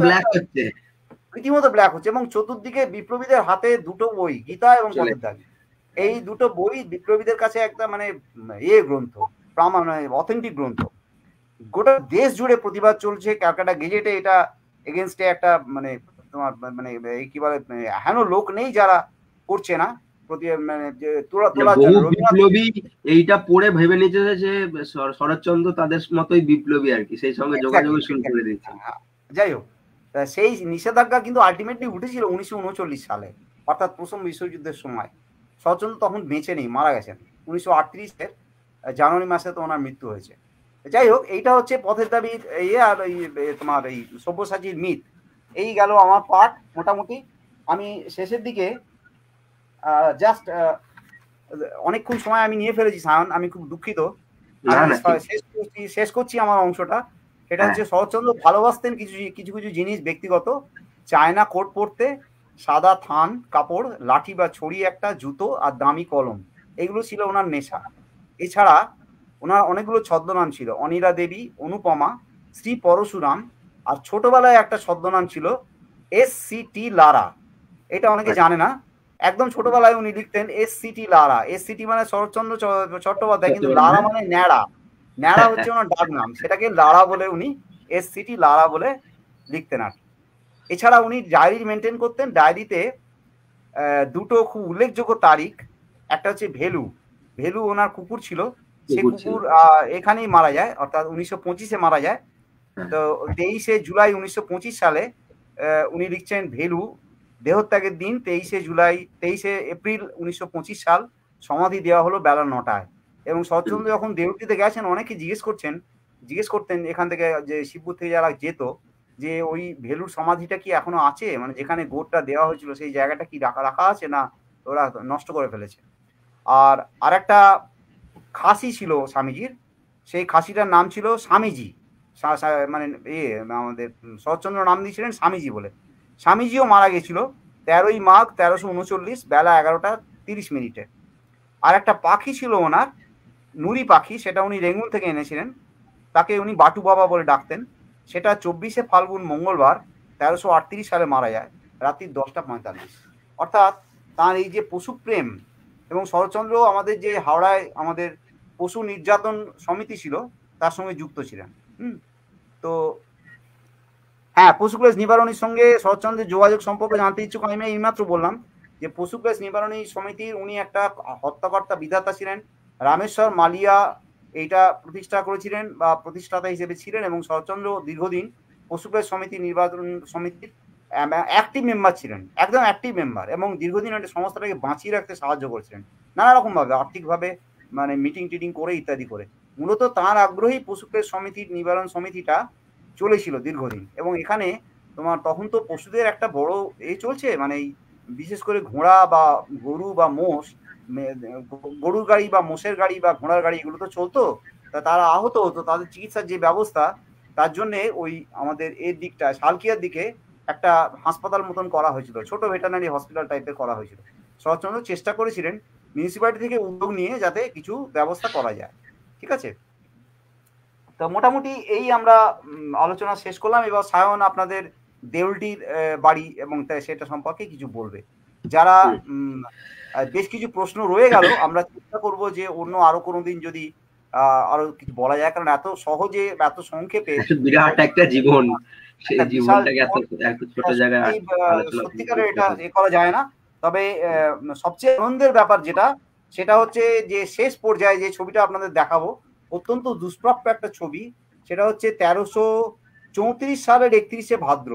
ব্ল্যাক হচ্ছে। এবং চতুর্দিকে বিপ্লবীদের হাতে দুটো বই, গীতা এবং পথের দাবি, এই দুটো বই বিপ্লবীদের কাছে একটা মানে গ্রন্থ, মানে অথেন্টিক গ্রন্থ। গোটা দেশ জুড়ে প্রতিবাদ চলছে। ক্যালকাটা গেজেটে এটা এগেনস্টে একটা মানে তোমার মানে কি বলে, হেন লোক নেই যারা করছে না। মানে বিপ্লবী এইটা পড়ে ভেবে নিতে যে শরৎচন্দ্র তাদের মতোই বিপ্লবী আর কি, সেই সঙ্গে যোগাযোগ শুরু করে দিচ্ছে। যাই হোক, সেই নিষেধাজ্ঞা কিন্তু আলটিমেটলি উঠেছিল 1939 সালে, অর্থাৎ প্রথম বিশ্বযুদ্ধের সময়। শরৎচন্দ্র তখন বেঁচে নেই, মারা গেছেন 1938-এর জানুয়ারি মাসে তো ওনার মৃত্যু হয়েছে। যাই হোক, এইটা হচ্ছে পথের দাবির আর এই তোমার এই সব্যসাচীর মিথ। এই গেল আমার পাঠ মোটামুটি। আমি শেষের দিকে জাস্ট অনেকক্ষণ সময় আমি নিয়ে ফেলেছি সায়ন, আমি খুব দুঃখিত। শেষ করছি আমার অংশটা। সেটা হচ্ছে শরৎচন্দ্র ভালোবাসতেন কিছু কিছু কিছু জিনিস ব্যক্তিগত। চায়না কোট পরতে, সাদা থান কাপড়, লাঠি বা ছড়ি একটা, জুতো আর দামি কলম। এগুলো ছিল ওনার নেশা। এছাড়া ওনার অনেকগুলো ছদ্মনাম ছিল, অনিরা দেবী, অনুপমা, শ্রী পরশুরাম, আর ছোটবেলায় একটা ছদ্মনাম ছিল SCT লারা। এটা অনেকে জানে না। একদম ছোটবেলায় উনি লিখতেন SCT লারা। SCT মানে শরৎচন্দ্র চট্টোপাধ্যায়, কিন্তু লারা মানে ন্যাড়া। ন্যাড়া হচ্ছে ওনার ডাক নাম, সেটাকে লারা বলে উনি SCT লারা বলে লিখতেন আর কি। এছাড়া উনি ডায়েরি মেনটেন করতেন। ডায়েরিতে দুটো খুব উল্লেখযোগ্য তারিখ, একটা হচ্ছে ভেলু। ভেলু ওনার কুকুর ছিল, সে কুকুর এখানেই মারা যায়, অর্থাৎ 1925-এ মারা যায়। তো 23শে জুলাই 1925 সালে উনি লিখছেন ভেলু দেহত্যাগের দিন 23শে এপ্রিল 1925 সাল, সমাধি দেওয়া হলো বেলা 9টায়। এবং শরৎচন্দ্র যখন দেউলটিতে গেছেন, অনেকে জিজ্ঞেস করতেন এখান থেকে, যে শিবপুর থেকে যারা যেত, যে ওই ভেলুর সমাধিটা কি এখনো আছে, মানে যেখানে গোরটা দেওয়া হয়েছিল সেই জায়গাটা কি রাখা আছে, না ওরা নষ্ট করে ফেলেছে। আর আরেকটা খাসি ছিল স্বামীজির, সেই খাসিটার নাম ছিল স্বামীজি। মানে আমাদের শরৎচন্দ্র নাম দিয়েছিলেন স্বামীজি বলে। স্বামীজিও মারা গেছিল 13ই মাঘ 1339 বেলা 11টা 30 মিনিটে। আর একটা পাখি ছিল ওনার, নুরি পাখি, সেটা উনি রেঙ্গুন থেকে এনেছিলেন। তাকে উনি বাটু বাবা বলে ডাকতেন। সেটা 24শে ফাল্গুন মঙ্গলবার 1338 সালে মারা যায় রাত্রি 10টা 45। অর্থাৎ তার এই যে পশুপ্রেম, এবং শরৎচন্দ্র আমাদের যে হাওড়ায় আমাদের পশু নির্যাতন সমিতি ছিল তার সঙ্গে যুক্ত ছিলেন। তো হ্যাঁ, পশু ক্লেশ নিবারণীর সঙ্গে শরৎচন্দ্রের যোগাযোগ সম্পর্কে জানতে ইচ্ছুক আমি এইমাত্র বললাম যে পশু ক্লেশ নিবারণী সমিতির উনি একটা হত্যাকর্তা বিধাতা ছিলেন। রামেশ্বর মালিয়া এইটা প্রতিষ্ঠা করেছিলেন বা প্রতিষ্ঠাতা হিসেবে ছিলেন, এবং শরৎচন্দ্র দীর্ঘদিন পশু ক্লেশ নির্বাচন সমিতির অ্যাক্টিভ মেম্বার ছিলেন, একদম অ্যাক্টিভ মেম্বার, এবং দীর্ঘদিন একটা সংস্থাটাকে বাঁচিয়ে রাখতে সাহায্য করেছিলেন নানা রকমভাবে, আর্থিকভাবে, মানে মিটিং টিটিং করে ইত্যাদি করে। মূলত তাঁর আগ্রহী পশু ক্লেশ সমিতির নিবারণ সমিতিটা চলেছিল দীর্ঘদিন। এবং এখানে তোমার তখন তো পশুদের একটা বড় চলছে, মানে বিশেষ করে ঘোড়া বা গরু বা মোষ, গরুর গাড়ি বা মোষের গাড়ি বা ঘোড়ার গাড়ি এগুলো তো চলতো। তা তারা আহত হতো, তাদের চিকিৎসার যে ব্যবস্থা, তার জন্যে ওই আমাদের এর দিকটা শালকিয়ার দিকে একটা হাসপাতাল মতন করা হয়েছিল, ছোট ভেটারিনারি হসপিটাল টাইপের করা হয়েছিল। শরৎচন্দ্র চেষ্টা করেছিলেন মিউনিসিপ্যালিটি থেকে উদ্যোগ নিয়ে যাতে কিছু ব্যবস্থা করা যায়। ঠিক আছে, তো মোটামুটি এই আমরা আলোচনা শেষ করলাম। এবার সায়ন আপনাদের দেউলটির বাড়ি এবং সেটা সম্পর্কে কিছু বলবে। যারা বেশ কিছু প্রশ্ন রয়ে গেল, আমরা চেষ্টা করব যে অন্য আরো কোনোদিন যদি আরো কিছু বলা যায়, কারণ এত সহজে এত সংক্ষেপে বিরাট একটা জীবন, সেই জীবনটাকে এত ছোট জায়গায় সত্যিকারের এটা করা যায় না। তবে সবচেয়ে আনন্দের ব্যাপার যেটা, সেটা হচ্ছে যে শেষ পর্যায়ে যে ছবিটা আপনাদের দেখাবো, অত্যন্ত দুষ্প্রাপ্য একটা ছবি। সেটা হচ্ছে 1334 সালের 31শে ভাদ্র,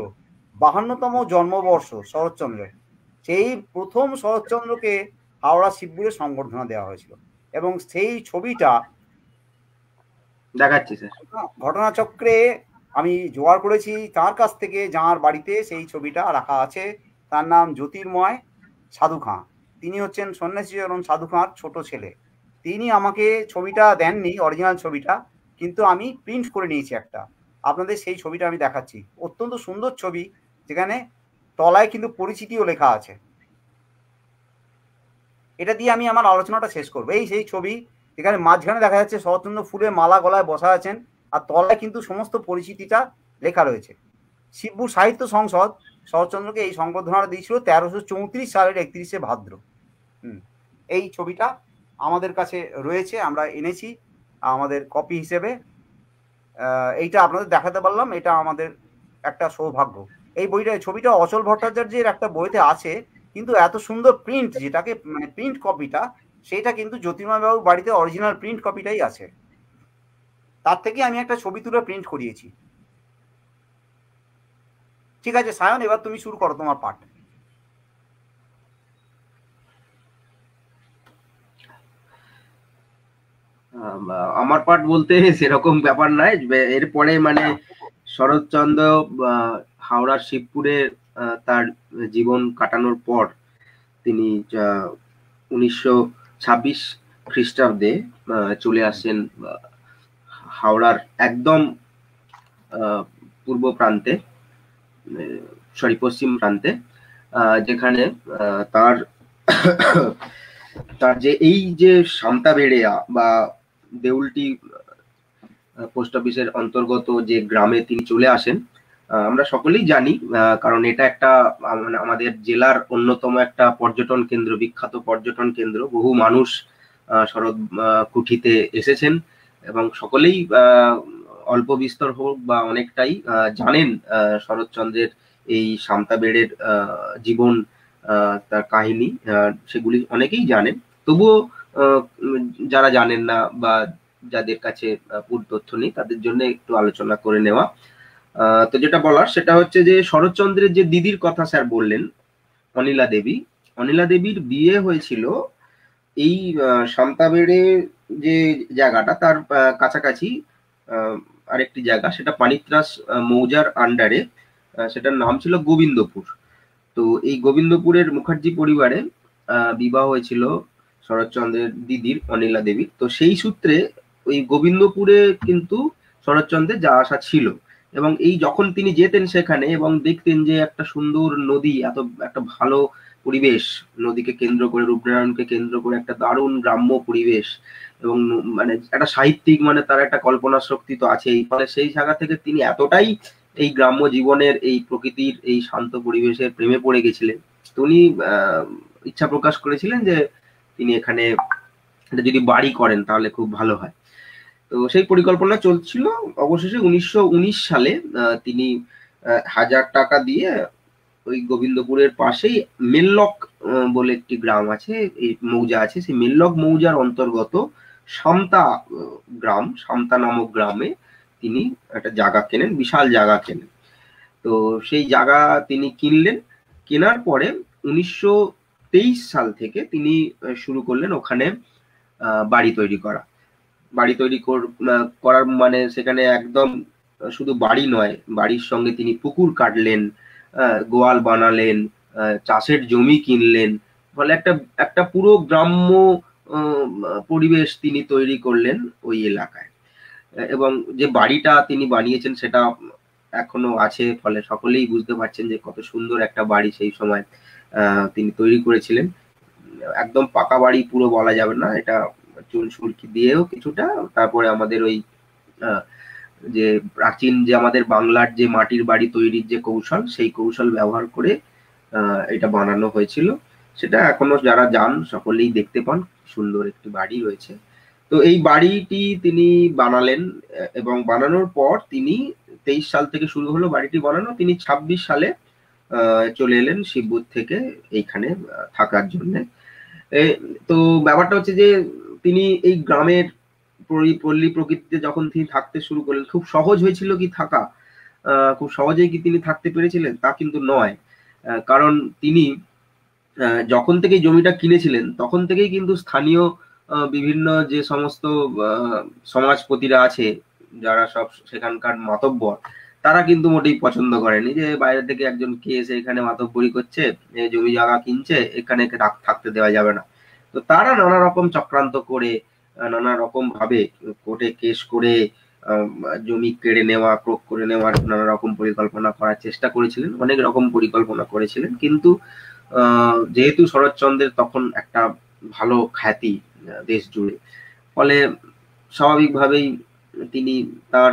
52তম জন্মবর্ষ শরৎচন্দ্রের। সেই প্রথম শরৎচন্দ্রকে হাওড়া শিবপুরে সংবর্ধনা দেওয়া হয়েছিল, এবং সেই ছবিটা দেখাচ্ছি স্যার। ঘটনাচক্রে আমি জোগাড় করেছি তার কাছ থেকে, যাঁর বাড়িতে সেই ছবিটা রাখা আছে। তার নাম জ্যোতির্ময় সাধু খাঁ। তিনি হচ্ছেন সন্ন্যাসীচরণ সাধু খাঁর ছোট ছেলে। তিনি আমাকে ছবিটা দেননি, অরিজিনাল ছবিটা, কিন্তু আমি প্রিন্ট করে নিয়েছি একটা। আপনাদের সেই ছবিটা আমি দেখাচ্ছি, অত্যন্ত সুন্দর ছবি, যেখানে তলায় কিন্তু পরিচিতিও লেখা আছে। এটা দিয়ে আমি আমার আলোচনাটা শেষ করবো। এই সেই ছবি, এখানে মাঝখানে দেখা যাচ্ছে শরৎচন্দ্র ফুলের মালা গলায় বসা আছেন, আর তলায় কিন্তু সমস্ত পরিচিতিটা লেখা রয়েছে। শিবপুর সাহিত্য সংসদ শরৎচন্দ্রকে এই সংবর্ধনাটা দিয়েছিল 1334 সালের 31শে ভাদ্র। এই ছবিটা আমাদের কাছে রয়েছে, আমরা এনেছি আমাদের কপি হিসেবে। এইটা আপনাদের দেখাতে পারলাম, এটা আমাদের একটা সৌভাগ্য। এই বইটা, ছবিটা অচল ভট্টাচার্যের একটা বইতে আছে, কিন্তু এত সুন্দর প্রিন্ট, যেটাকে মানে প্রিন্ট কপিটা, সেটা কিন্তু জ্যোতির্ময় বাবুর বাড়িতে অরিজিনাল প্রিন্ট কপিটাই আছে। তার থেকে আমি একটা ছবি তুলে প্রিন্ট করিয়েছি। ঠিক আছে সায়ন, এবার তুমি শুরু করো তোমার পাঠ। আমার পাঠ বলতে সেরকম ব্যাপার নাই। এরপরে মানে শরৎচন্দ্র হাওড়ার শিবপুরে তার জীবন কাটানোর পর তিনি 1926 খ্রিস্টাব্দে চলে আসেন হাওড়ার একদম পূর্ব প্রান্তে, পশ্চিম প্রান্তে, যেখানে তার তার যে এই যে সামতাবেড়েয়া বা দেউলটি পোস্ট অফিসের অন্তর্গত যে গ্রামে তিনি চলে আসেন, আমরা সকলেই জানি, কারণ এটা একটা মানে আমাদের জেলার অন্যতম একটা পর্যটন কেন্দ্র, বিখ্যাত পর্যটন কেন্দ্র। বহু মানুষ শরৎ কুঠিতে এসেছেন এবং সকলেই অল্প বিস্তর হোক বা অনেকটাই জানেন শরৎচন্দ্রের এই সামতাবেড়ের জীবন, তার কাহিনী, সেগুলি অনেকেই জানেন। তবুও যারা জানেন না বা যাদের কাছে পুরো তথ্য নেই তাদের জন্য একটু আলোচনা করে নেওয়া। তো যেটা বলার সেটা হচ্ছে যে শরৎচন্দ্রের যে দিদির কথা স্যার বললেন, অনিলা দেবী, অনিলা দেবীর বিয়ে হয়েছিল এই সামতাবেড়ে যে জায়গাটা তার কাছাকাছি আরেকটি জায়গা, সেটা পানিত্রাস মৌজার আন্ডারে, সেটার নাম ছিল গোবিন্দপুর। তো এই গোবিন্দপুরের মুখার্জি পরিবারে বিবাহ হয়েছিল শরৎচন্দ্রের দিদির অনিলা দেবীর। তো সেই সূত্রে ওই গোবিন্দপুরে কিন্তু শরৎচন্দ্রের যাওয়া আসা ছিল এবং এই যখন তিনি যেতেন সেখানে এবং দেখতেন যে একটা সুন্দর নদী, এত একটা ভালো পরিবেশ, নদীকে কেন্দ্র করে, রূপনারায়ণকে কেন্দ্র করে একটা দারুণ গ্রাম্য পরিবেশ এবং মানে একটা সাহিত্যিক, মানে তার একটা কল্পনা শক্তি তো আছেই, ফলে সেই জায়গা থেকে তিনি এতটাই এই গ্রাম্য জীবনের, এই প্রকৃতির এই শান্ত পরিবেশের প্রেমে পড়ে গেছিলেন। তো উনি ইচ্ছা প্রকাশ করেছিলেন যে তিনি এখানে যদি বাড়ি করেন তাহলে খুব ভালো হয়। তো সেই পরিকল্পনা চলছিল। অবশেষে 1919 সালে তিনি 1000 টাকা দিয়ে ওই গোবিন্দপুরের পাশেই মেল্লক বলে একটি গ্রাম আছে, এই মৌজা আছে, সেই মেল্লক মৌজার অন্তর্গত সামতা গ্রাম, সামতা নামক গ্রামে তিনি একটা জায়গা কেনেন, বিশাল জায়গা কেনেন। তো সেই জায়গা তিনি কিনলেন। কেনার পরে 1923 সাল থেকে তিনি শুরু করলেন ওখানে বাড়ি তৈরি করা। বাড়ি তৈরি করার মানে সেখানে একদম শুধু বাড়ি নয়, বাড়ির সঙ্গে তিনি পুকুর কাটলেন, গোয়াল বানালেন, চাষের জমি কিনলেন, ফলে একটা একটা পুরো গ্রাম্য পরিবেশ তিনি তৈরি করলেন ওই এলাকায়। এবং যে বাড়িটা তিনি বানিয়েছেন সেটা এখনো আছে, ফলে সকলেই বুঝতে পারছেন যে কত সুন্দর একটা বাড়ি সেই সময় তিনি তৈরি করেছিলেন। একদম পাকা বাড়ি পুরো বলা যাবে না, এটা চুন সুরকি দিয়েও কিছুটা, তারপরে আমাদের ওই যে প্রাচীন যে আমাদের বাংলার যে মাটির বাড়ি তৈরির যে কৌশল, সেই কৌশল ব্যবহার করে এটা বানানো হয়েছিল। সেটা এখনো যারা যান সকলেই দেখতে পান, সুন্দর একটি বাড়ি রয়েছে। তো এই বাড়িটি তিনি বানালেন এবং বানানোর পর তিনি 23 সাল থেকে শুরু হলো বাড়িটি বানানো, তিনি 26 সালে চলে এলেন শিবপুর থেকে এইখানে থাকার জন্য। তো ব্যাপারটা হচ্ছে যে তিনি এই গ্রামের পল্লী প্রকৃতিতে যখন তিনি থাকতে শুরু করলেন, খুব সহজ হয়েছিল কি থাকা, খুব সহজেই কি তিনি থাকতে পেরেছিলেন তা কিন্তু নয়। কারণ তিনি যখন থেকে জমিটা কিনেছিলেন তখন থেকেই কিন্তু স্থানীয় বিভিন্ন যে সমস্ত সমাজপতিরা আছে, যারা সব সেখানকার মাতব্বর, তারা কিন্তু মোটেই পছন্দ করেনি যে বাইরে থেকে একজন কে এসে এখানে মাতব্বরি করছে, জমি জায়গা কিনছে, এখানে থাকতে দেওয়া যাবে না। তো তারা নানা রকম চক্রান্ত করে, নানা রকম ভাবে কোর্টে কেস করে জমি কেড়ে নেওয়া, ক্রোক করে নেওয়ার নানা রকম পরিকল্পনা করার চেষ্টা করেছিলেন, অনেক রকম পরিকল্পনা করেছিলেন। কিন্তু যেহেতু শরৎচন্দ্রের তখন একটা ভালো খ্যাতি দেশ জুড়ে, ফলে স্বাভাবিকভাবেই তিনি তার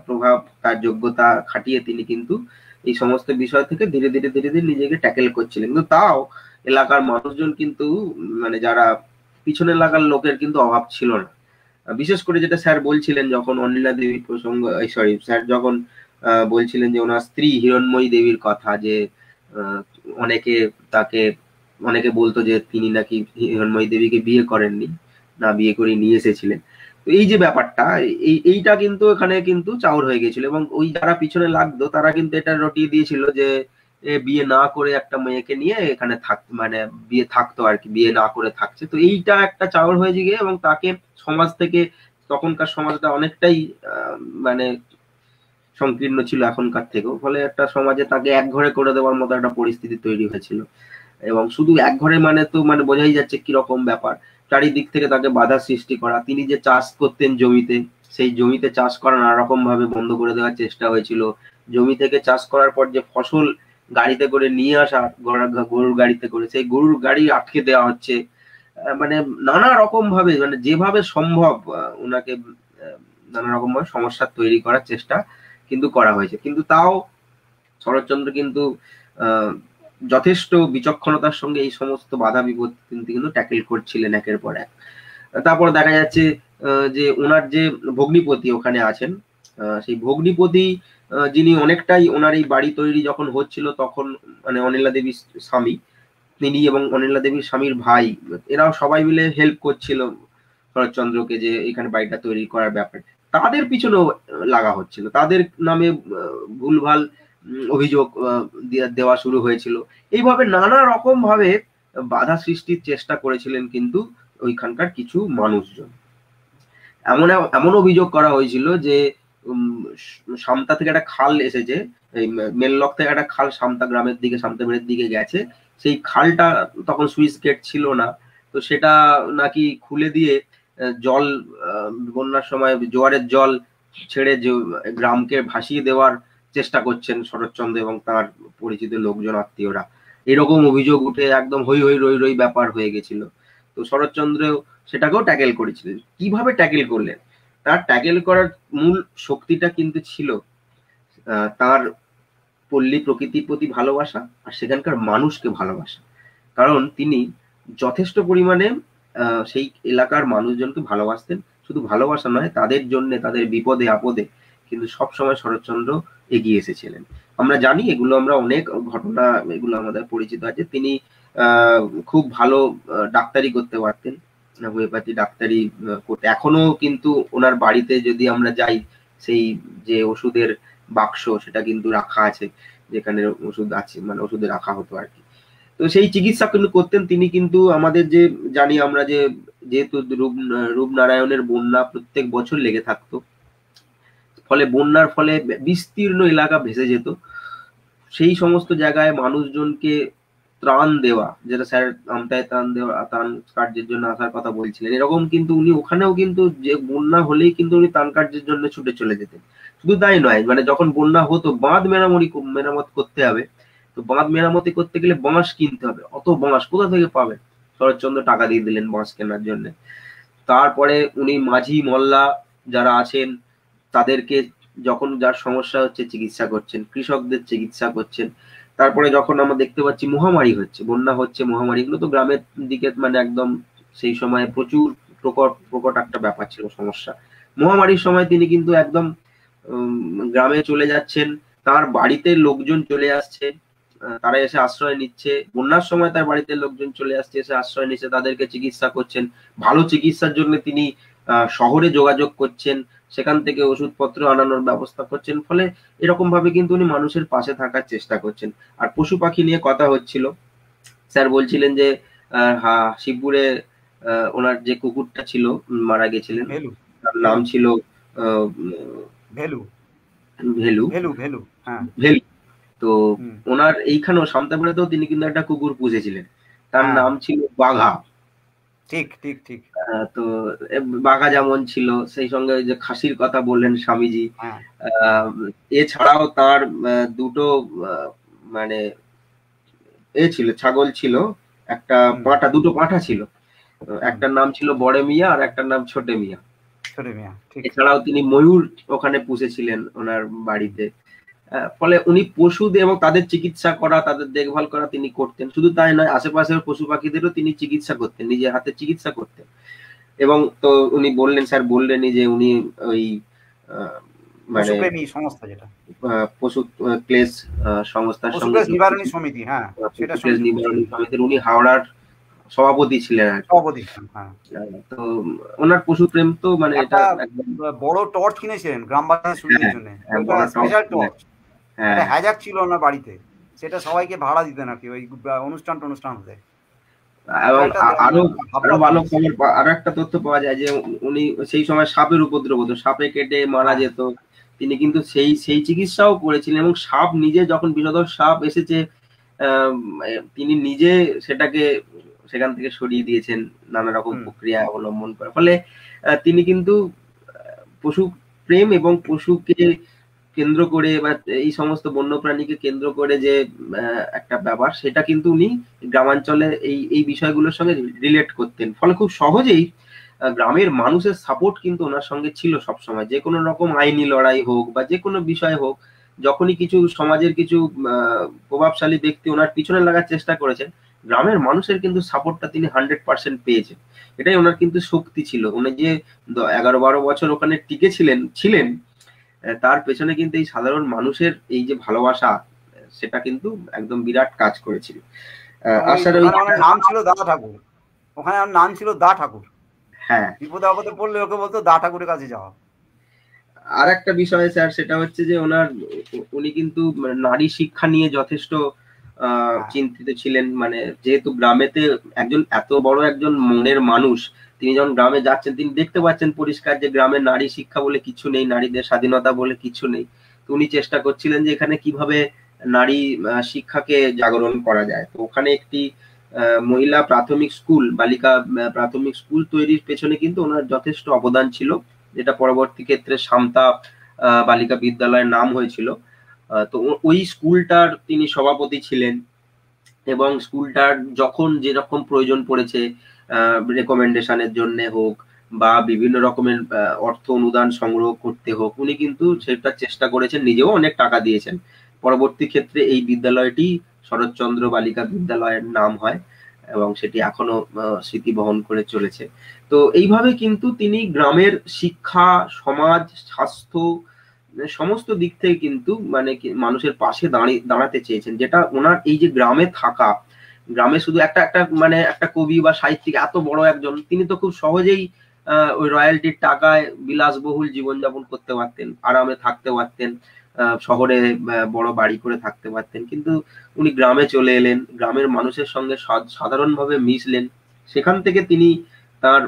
প্রভাব, তার যোগ্যতা খাটিয়ে তিনি কিন্তু এই সমস্ত বিষয় থেকে ধীরে ধীরে ধীরে ধীরে নিজেকে ট্যাকেল করছিলেন। কিন্তু তাও এলাকার মানুষজন কিন্তু, মানে যারা পিছনে লাগার লোকের কিন্তু অভাব ছিল না। বিশেষ করে যেটা স্যার বলছিলেন যখন অনিলা দেবীর প্রসঙ্গ, সরি স্যার যখন বলছিলেন যে ওনার স্ত্রী হিরণময়ী দেবীর কথা, যে অনেকে তাকে, অনেকে বলতো যে তিনি নাকি হিরণময়ী দেবীকে বিয়ে করেননি, না বিয়ে করে নিয়ে এসেছিলেন। তো এই যে ব্যাপারটা, এইটা কিন্তু এখানে কিন্তু চাউর হয়ে গেছিল এবং ওই যারা পিছনে লাগতো তারা কিন্তু এটা রটিয়ে দিয়েছিল যে বিয়ে না করে একটা মেয়েকে নিয়ে এখানে মানে বিয়ে থাকতো আর কি, বিয়ে না করে থাকছে। তো এইটা একটা চাউর হয়ে গিয়ে এবং তাকে সমাজ থেকে, তখনকার সমাজটা অনেকটাই মানে সংকীর্ণ ছিল এখনকার থেকেও, ফলে একটা সমাজে তাকে এক ঘরে করে দেওয়ার মতো একটা পরিস্থিতি তৈরি হয়েছিল। এবং শুধু এক ঘরে মানে তো মানে বোঝাই যাচ্ছে কিরকম ব্যাপার, চারিদিক থেকে তাকে বাধা সৃষ্টি করা। তিনি যে চাষ করতেন জমিতে, সেই জমিতে চাষ করা নানা রকম ভাবে বন্ধ করে দেওয়ার চেষ্টা হয়েছিল। জমি থেকে চাষ করার পর যে ফসল গাড়িতে করে নিয়ে আসা, গরুর গাড়িতে করে, সেই গরুর গাড়ি আটকে দেওয়া হচ্ছে। মানে নানা রকম ভাবে, মানে যেভাবে সম্ভব ওনাকে নানা রকম ভাবে সমস্যা তৈরি করার চেষ্টা কিন্তু করা হয়েছে। কিন্তু তাও শরৎচন্দ্র কিন্তু যথেষ্ট বিচক্ষণতার সঙ্গে এই সমস্ত বাধা বিপত্তি কিন্তু ট্যাকেল করছিলেন একের পর এক। তারপর দেখা যাচ্ছে যে ওনার যে ভগ্নিপতি ওখানে আছেন, সেই ভগ্নিপতি যিনি অনেকটাই ওনার এই বাড়ি তৈরি যখন হচ্ছিল তখন মানে অনিলা দেবীর স্বামী, তিনি এবং অনিলা দেবীর স্বামীর ভাই, এরাও সবাই মিলে হেল্প করছিল শরৎচন্দ্রকে যে এখানে বাড়িটা তৈরি করার ব্যাপারে। তাদের পিছনেও লাগা হচ্ছিল, তাদের নামে ভুলভাল অভিযোগ দেওয়া শুরু হয়েছিল। এইভাবে নানা রকম ভাবে বাধা সৃষ্টির চেষ্টা করেছিলেন কিন্তু ওইখানকার কিছু মানুষজন। এমন এমন অভিযোগ করা হয়েছিল যে সামতা থেকে একটা খাল এসেছে, এই মেললক থেকে একটা খাল সামতা গ্রামের দিকে, সামতামের দিকে গেছে, সেই খালটা তখন সুইচ গেট ছিল না, তো সেটা নাকি খুলে দিয়ে জল বন্যার সময় জোয়ারের জল ছেড়ে গ্রামকে ভাসিয়ে দেওয়ার চেষ্টা করছেন শরৎচন্দ্র এবং তার পরিচিত লোকজন, আত্মীয়রা। এরকম অভিযোগ উঠে একদম হই হই রই রই ব্যাপার হয়ে গেছিল। তো শরৎচন্দ্র সেটাকেও ট্যাকেল করেছিলেন। কিভাবে ট্যাকেল করলেন? তার ট্যাকেল করার মূল শক্তিটা কিন্তু ছিল তার পল্লী প্রকৃতির প্রতি ভালোবাসা আর সেখানকার মানুষকে ভালোবাসা। কারণ তিনি যথেষ্ট পরিমাণে সেই এলাকার মানুষজনকে ভালোবাসতেন। শুধু ভালোবাসা নয়, তাদের জন্য তাদের বিপদে আপদে কিন্তু সবসময় শরৎচন্দ্র এগিয়ে এসেছিলেন। আমরা জানি এগুলো, আমরা অনেক ঘটনা এগুলো আমাদের পরিচিত আছে। তিনি খুব ভালো ডাক্তারি করতে পারতেন, হোমিওপ্যাথি ডাক্তারি করতে। এখনো কিন্তু ওনার বাড়িতে যদি আমরা যাই, সেই যে ওষুধের বাক্স সেটা কিন্তু রাখা আছে, যেখানে ওষুধ আছে, মানে ওষুধে রাখা হতো আর কি। তো সেই চিকিৎসা কিন্তু করতেন তিনি। কিন্তু আমাদের যে জানি আমরা যে যেহেতু রূপনারায়ণের বন্যা প্রত্যেক বছর লেগে থাকতো, ফলে বন্যার ফলে বিস্তীর্ণ এলাকা ভেসে যেত। সেই সমস্ত জায়গায় মানুষজনকে ত্রাণ দেওয়া, যেটা স্যার আমতায় ত্রাণ দেওয়া, ত্রাণ কার্যের জন্য আসার কথা বলছিলেন, এরকম কিন্তু উনি ওখানেও কিন্তু যে বন্যা হলেই কিন্তু উনি ত্রাণ কার্যের জন্য ছুটে চলে যেতেন। শুধু তাই নয়, মানে যখন বন্যা হতো, বাঁধ মেরামত করতে হবে, তো বাঁধ মেরামতি করতে গেলে বাঁশ কিনতে হবে, অত বাঁশ কোথা থেকে পাবে? শরৎচন্দ্র টাকা দিয়ে দিলেন বাঁশ কেনার জন্য। তারপরে উনি মাঝি মল্লা যারা আছেন তাদেরকে যখন যার সমস্যা হচ্ছে চিকিৎসা করছেন, কৃষকদের চিকিৎসা করছেন। তারপরে যখন আমরা দেখতে পাচ্ছি মহামারী হচ্ছে, বন্যা হচ্ছে, মহামারী, এগুলো তো গ্রামের দিকে মানে একদম সেই সময় প্রচুর প্রকট একটা ব্যাপার ছিল, সমস্যা। মহামারীর সময় তিনি কিন্তু একদম গ্রামে চলে যাচ্ছেন, তার বাড়িতে লোকজন চলে আসছে, তারা এসে আশ্রয় নিচ্ছে। বন্যার সময় তার বাড়িতে লোকজন চলে আসছে, এসে আশ্রয় নিচ্ছে, তাদেরকে চিকিৎসা করছেন। ভালো চিকিৎসার জন্য তিনি শহরে যোগাযোগ করছেন, সেখান থেকে ওষুধপত্র আনানোর ব্যবস্থা করছেন। ফলে এরকম ভাবে কিন্তু উনি মানুষের পাশে থাকার চেষ্টা করছেন। আর পশু পাখি নিয়ে কথা হচ্ছিল, স্যার বলছিলেন যে শিবপুরে ওনার যে কুকুরটা ছিল মারা গেছিলেন, তার নাম ছিল ভেলু। ভেলু। ভেলু ভেলু হ্যাঁ ভেলু। তো ওনার এইখানেও সামতাপাড়াতেও তিনি কিন্তু একটা কুকুর পুষেছিলেন, তার নাম ছিল বাঘা। ঠিক ঠিক ঠিক। তো বাঘা যেমন ছিল, সেই সঙ্গে যে খাসির কথা বললেন স্বামীজি, এছাড়াও তার দুটো মানে ছিল, ছাগল ছিল, একটা পাঁঠা, দুটো পাঁঠা ছিল। একটার নাম ছিল বড় মিয়া আর একটার নাম ছোটে মিয়া। এছাড়াও তিনি ময়ূর ওখানে পুষেছিলেন ওনার বাড়িতে। ফলে উনি পশুদের এবং তাদের চিকিৎসা করা, তাদের দেখভাল করা তিনি করতেন। শুধু তাই নয়, আশেপাশের পশু পাখিদেরও তিনি চিকিৎসা করতেন, নিজের হাতে চিকিৎসা করতেন। এবং তো উনি বললেন, স্যার বললেনই যে উনি ওই মানে সংস্থা, যেটা পশু ক্লেশ সংস্থার সঙ্গে নিবারণী সমিতি, হ্যাঁ সেটা নিবারণী সমিতির উনি হাওড়ার সভাপতি ছিলেন আর কি। তো ওনার পশু প্রেম তো মানে এটা বড় টর্চ কিনেছিলেন গ্রামবাসীর সুবিধার জন্য, স্পেশাল টর্চ, হ্যাজাক ছিল ওনার বাড়িতে, সেটা সবাইকে ভাড়া দিতেন আর কি, ওই অনুষ্ঠান হতে। এবং আরো ভালো খবর, আরো একটা তথ্য পাওয়া যায় যে উনি সেই সময় সাপের উপদ্রব হতো, সাপে কেটে মারা যেত, তিনি কিন্তু সেই চিকিৎসাও করেছিলেন। এবং সাপ নিজে যখন বিষধর সাপ এসেছে, তিনি নিজে সেটাকে সেখান থেকে সরিয়ে দিয়েছেন নানা রকম প্রক্রিয়া অবলম্বন করে। ফলে তিনি কিন্তু পশু প্রেম এবং পশুকে কেন্দ্র করে বা এই সমস্ত বন্যপ্রাণীকে কেন্দ্র করে যে একটা ব্যাপার, সেটা কিন্তু উনি গ্রামাঞ্চলে এই এই বিষয়গুলোর সঙ্গে রিলেট করতেন। ফলে খুব সহজেই গ্রামের মানুষের সাপোর্ট কিন্তু ওনার সঙ্গে ছিল সবসময়। যে কোনো রকম আইনি লড়াই হোক বা যে কোনো বিষয় হোক, যখনই কিছু সমাজের কিছু প্রভাবশালী ব্যক্তি ওনার পিছনে লাগার চেষ্টা করেছেন, গ্রামের মানুষের কিন্তু সাপোর্টটা তিনি 100% পেয়েছেন। এটাই ওনার কিন্তু শক্তি ছিল। উনি যে 11-12 বছর ওখানে টিকে ছিলেন, তার পেছনে কিন্তু এই সাধারণ মানুষের এই যে ভালোবাসা, সেটা কিন্তু একদম বিরাট কাজ করেছিল। নাম ছিল দা ঠাকুর, ওখানে নাম ছিল দা ঠাকুর। হ্যাঁ, বিপদে আপদে পড়লে ওকে বলতো দা ঠাকুরের কাছে যাওয়া। আর একটা বিষয় স্যার, সেটা হচ্ছে যে উনি কিন্তু নারী শিক্ষা নিয়ে যথেষ্ট চিন্তিত ছিলেন। মানে যেহেতু গ্রামেতে একজন এত বড় একজন মনের মানুষ, তিনি যখন গ্রামে যাচ্ছেন, তিনি দেখতে পাচ্ছেন পরিষ্কার যে গ্রামে নারী শিক্ষা বলে কিছু নেই, নারীদের স্বাধীনতা বলে কিছু নেই। তো উনি চেষ্টা করছিলেন যে এখানে কিভাবে নারী শিক্ষাকে জাগরণ করা যায়। তো ওখানে একটি মহিলা প্রাথমিক স্কুল, বালিকা প্রাথমিক স্কুল তৈরির পেছনে কিন্তু ওনার যথেষ্ট অবদান ছিল, যেটা পরবর্তী ক্ষেত্রে শান্তা বালিকা বিদ্যালয়ের নাম হয়েছিল। তো ওই স্কুলটার তিনি সভাপতি ছিলেন, এবং স্কুলটার যখন যেরকম প্রয়োজন পড়েছে রেকমেন্ডেশনের জন্য হোক বা বিভিন্ন রকমের অর্থ অনুদান সংগ্রহ করতে হোক, উনি কিন্তু সেটা চেষ্টা করেছেন, নিজেও অনেক টাকা দিয়েছেন। পরবর্তী ক্ষেত্রে এই বিদ্যালয়টি শরৎচন্দ্র বালিকা বিদ্যালয়ের নাম হয় এবং সেটি এখনো স্মৃতি বহন করে চলেছে। তো এইভাবে কিন্তু তিনি গ্রামের শিক্ষা, সমাজ, স্বাস্থ্য সমস্ত দিক থেকে কিন্তু মানে মানুষের পাশে দাঁড়াতে চেয়েছেন। যেটা ওনার এই যে গ্রামে থাকা, গ্রামে শুধু একটা একটা মানে একটা কবি বা সাহিত্যিক এত বড় একজন, তিনি তো খুব সহজেই ওই রয়্যালটির টাকায় বিলাসবহুল জীবনযাপন করতে পারতেন, আরামে থাকতে পারতেন, শহরে বড় বাড়ি করে থাকতে পারতেন। কিন্তু উনি গ্রামে চলে এলেন, গ্রামের মানুষের সঙ্গে সাধারণভাবে মিশলেন। সেখান থেকে তিনি তার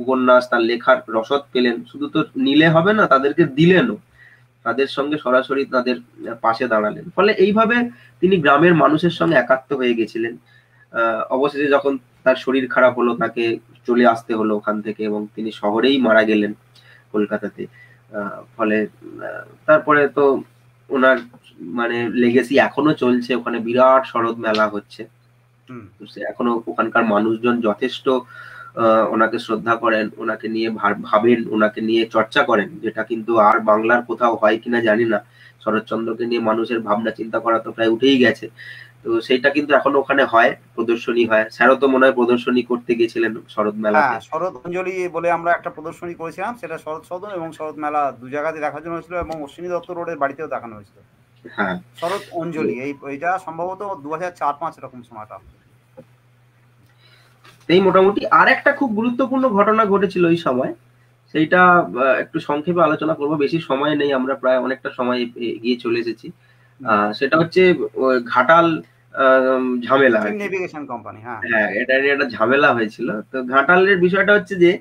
উপন্যাস, তার লেখার রসদ পেলেন। শুধু তো নিলে হবে না, তাদেরকে দিলেনও, তাদের সঙ্গে সরাসরি তাদের পাশে দাঁড়ালেন। ফলে এইভাবে তিনি গ্রামের মানুষের সঙ্গে একাত্ম হয়ে গেছিলেন। অবশেষে যখন তার শরীর খারাপ হলো, তাকে চলে আসতে হলো ওখান থেকে, এবং তিনি শহরেই মারা গেলেন, কলকাতাতে। ফলে তারপরে তো ওনার মানে লেগেসি এখনো চলছে। ওখানে বিরাট শরৎ মেলা হচ্ছে, এখনো ওখানকার মানুষজন যথেষ্ট ওনাকে শ্রদ্ধা করেন, ওনাকে নিয়ে ভাবেন, ওনাকে নিয়ে চর্চা করেন, যেটা কিন্তু আর বাংলার কোথাও হয় কিনা জানি না। শরৎচন্দ্রকে নিয়ে মানুষের ভাবনা চিন্তা করা তো প্রায় উঠেই গেছে। তো সেইটা কিন্তু এখনো ওখানে হয়, প্রদর্শনী হয়। স্যারও তো মনে হয় প্রদর্শনী করতে গেছিলেন শরৎ মেলাতে। শরৎ অঞ্জলি বলে আমরা একটা প্রদর্শনী করেছিলাম, সেটা শরৎ সদন এবং শরৎ মেলা দু জায়গাতে দেখার জন্য হয়েছিল, এবং অশ্বিনী দত্ত রোডের বাড়িতেও দেখানো হয়েছিল। হ্যাঁ, শরৎ অঞ্জলি এইটা সম্ভবত 2004-05 এরকম সময়টা। এই মোটামুটি আর একটা খুব গুরুত্বপূর্ণ ঘটনা ঘটেছিল ওই সময়, সেইটা একটু সংক্ষেপে আলোচনা করব, বেশি সময় নেই, আমরা প্রায় অনেকটা সময় এগিয়ে চলে এসেছি। সেটা হচ্ছে ঘাটাল ঝামেলা, নেভিগেশন কোম্পানি। হ্যাঁ, এটা নিয়ে একটা ঝামেলা হয়েছিল। তো ঘাটালের বিষয়টা হচ্ছে যে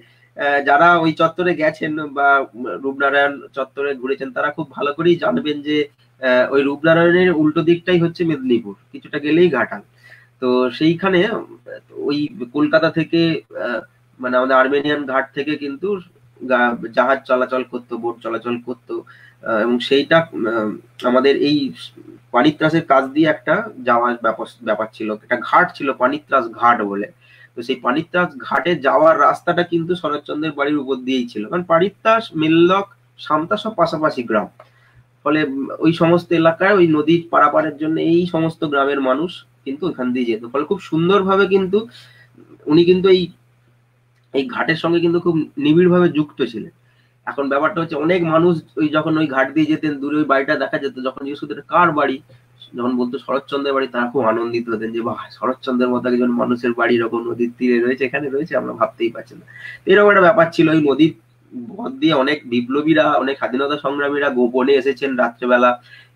যারা ওই চত্বরে গেছেন বা রূপনারায়ণ চত্বরে ঘুরেছেন, তারা খুব ভালো করেই জানবেন যে ওই রূপনারায়ণের উল্টো দিকটাই হচ্ছে মেদিনীপুর, কিছুটা গেলেই ঘাটাল। তো সেইখানে ওই কলকাতা থেকে মানে আমাদের আর্মেনিয়ান ঘাট থেকে কিন্তু জাহাজ চলাচল করতো, বোট চলাচল করতো, এবং সেইটা আমাদের এই পানিত্রাসের কাছ দিয়ে একটা যাওয়ার ব্যাপার ছিল, একটা ঘাট ছিল পানিত্রাস ঘাট বলে। তো সেই পানিত্রাস ঘাটে যাওয়ার রাস্তাটা কিন্তু শরৎচন্দ্রের বাড়ির উপর দিয়েই ছিল, কারণ পানিত্রাস, মেল্লক, সান্তা সব পাশাপাশি গ্রাম। ফলে ওই সমস্ত এলাকায় ওই নদী পারাপারের জন্য এই সমস্ত গ্রামের মানুষ কিন্তু ওখান দিয়ে যেত। ফলে খুব সুন্দরভাবে কিন্তু উনি কিন্তু এই ঘাটের সঙ্গে কিন্তু খুব নিবিড়ভাবে যুক্ত ছিলেন। এখন ব্যাপারটা হচ্ছে, অনেক মানুষ ওই যখন ওই ঘাট দিয়ে যেতেন, দূরে ওই বাড়িটা দেখা যেত, যখন জিজ্ঞেস করতেন কার বাড়ি, যখন বলতো শরৎচন্দ্রের বাড়ি, তারা খুব আনন্দিত হতেন যে বাহ, শরৎচন্দ্রের মতো একজন মানুষের বাড়ি এরকম নদীর তীরে রয়েছে, এখানে রয়েছে, আমরা ভাবতেই পারছি না। এরকম একটা ব্যাপার ছিল। ওই নদীর পথ দিয়ে অনেক বিপ্লবীরা, অনেক স্বাধীনতা সংগ্রামীরা গোপনে এসেছেন, রাত্রেবেলা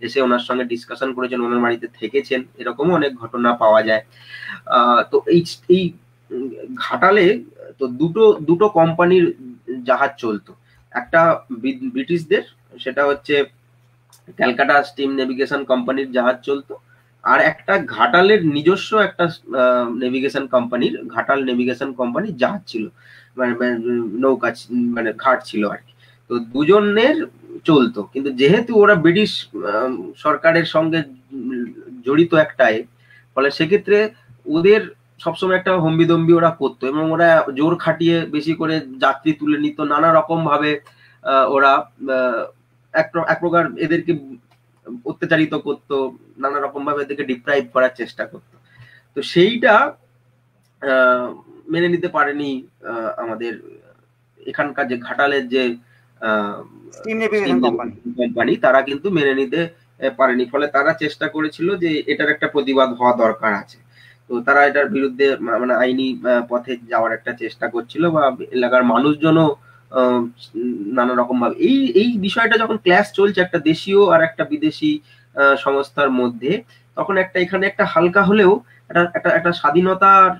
এসে ওনার সঙ্গে ডিসকাশন করেছেন, ওনার বাড়িতে থেকেছেন, এরকমও অনেক ঘটনা পাওয়া যায়। তো এই ঘাটালে তো দুটো কোম্পানির জাহাজ চলতো। একটা ব্রিটিশদের, সেটা হচ্ছে ক্যালকাটা স্টিম নেভিগেশন কোম্পানির জাহাজ চলতো, আর একটা ঘাটালের নিজস্ব একটা নেভিগেশন কোম্পানির, ঘাটাল নেভিগেশন কোম্পানির জাহাজ ছিল, মানে নৌকা, মানে ঘাট ছিল আর কি। তো দুজনের চলতো, কিন্তু যেহেতু ওরা ব্রিটিশ সরকারের সঙ্গে জড়িত একটাই, ফলে সেক্ষেত্রে ওদের সবসময় একটা হম্বিদম্বি ওরা করতো এবং ওরা জোর খাটিয়ে বেশি করে যাত্রী তুলে নিত, নানা রকম ভাবে ওরা এক প্রকার এদেরকে অত্যাচারিত করতো, নানা রকম ভাবে এদেরকে ডিপ্রাইভ করার চেষ্টা করতো। তো সেইটা মেনে নিতে পারেনি আমাদের এখানকার যে ঘাটালের যে কোম্পানি, তারা কিন্তু মেনে নিতে পারেনি। ফলে তারা চেষ্টা করেছিল যে এটার একটা প্রতিবাদ হওয়া দরকার আছে। তো তারা এটার বিরুদ্ধে মানে আইনি পথে যাওয়ার একটা চেষ্টা করছিল, বা এলাকার মানুষজনও নানা রকম ভাবে এই বিষয়টা যখন ক্ল্যাশ চলছে একটা দেশীয় আর একটা বিদেশি সংস্থার মধ্যে, তখন এখানে একটা হালকা হলেও একটা স্বাধীনতার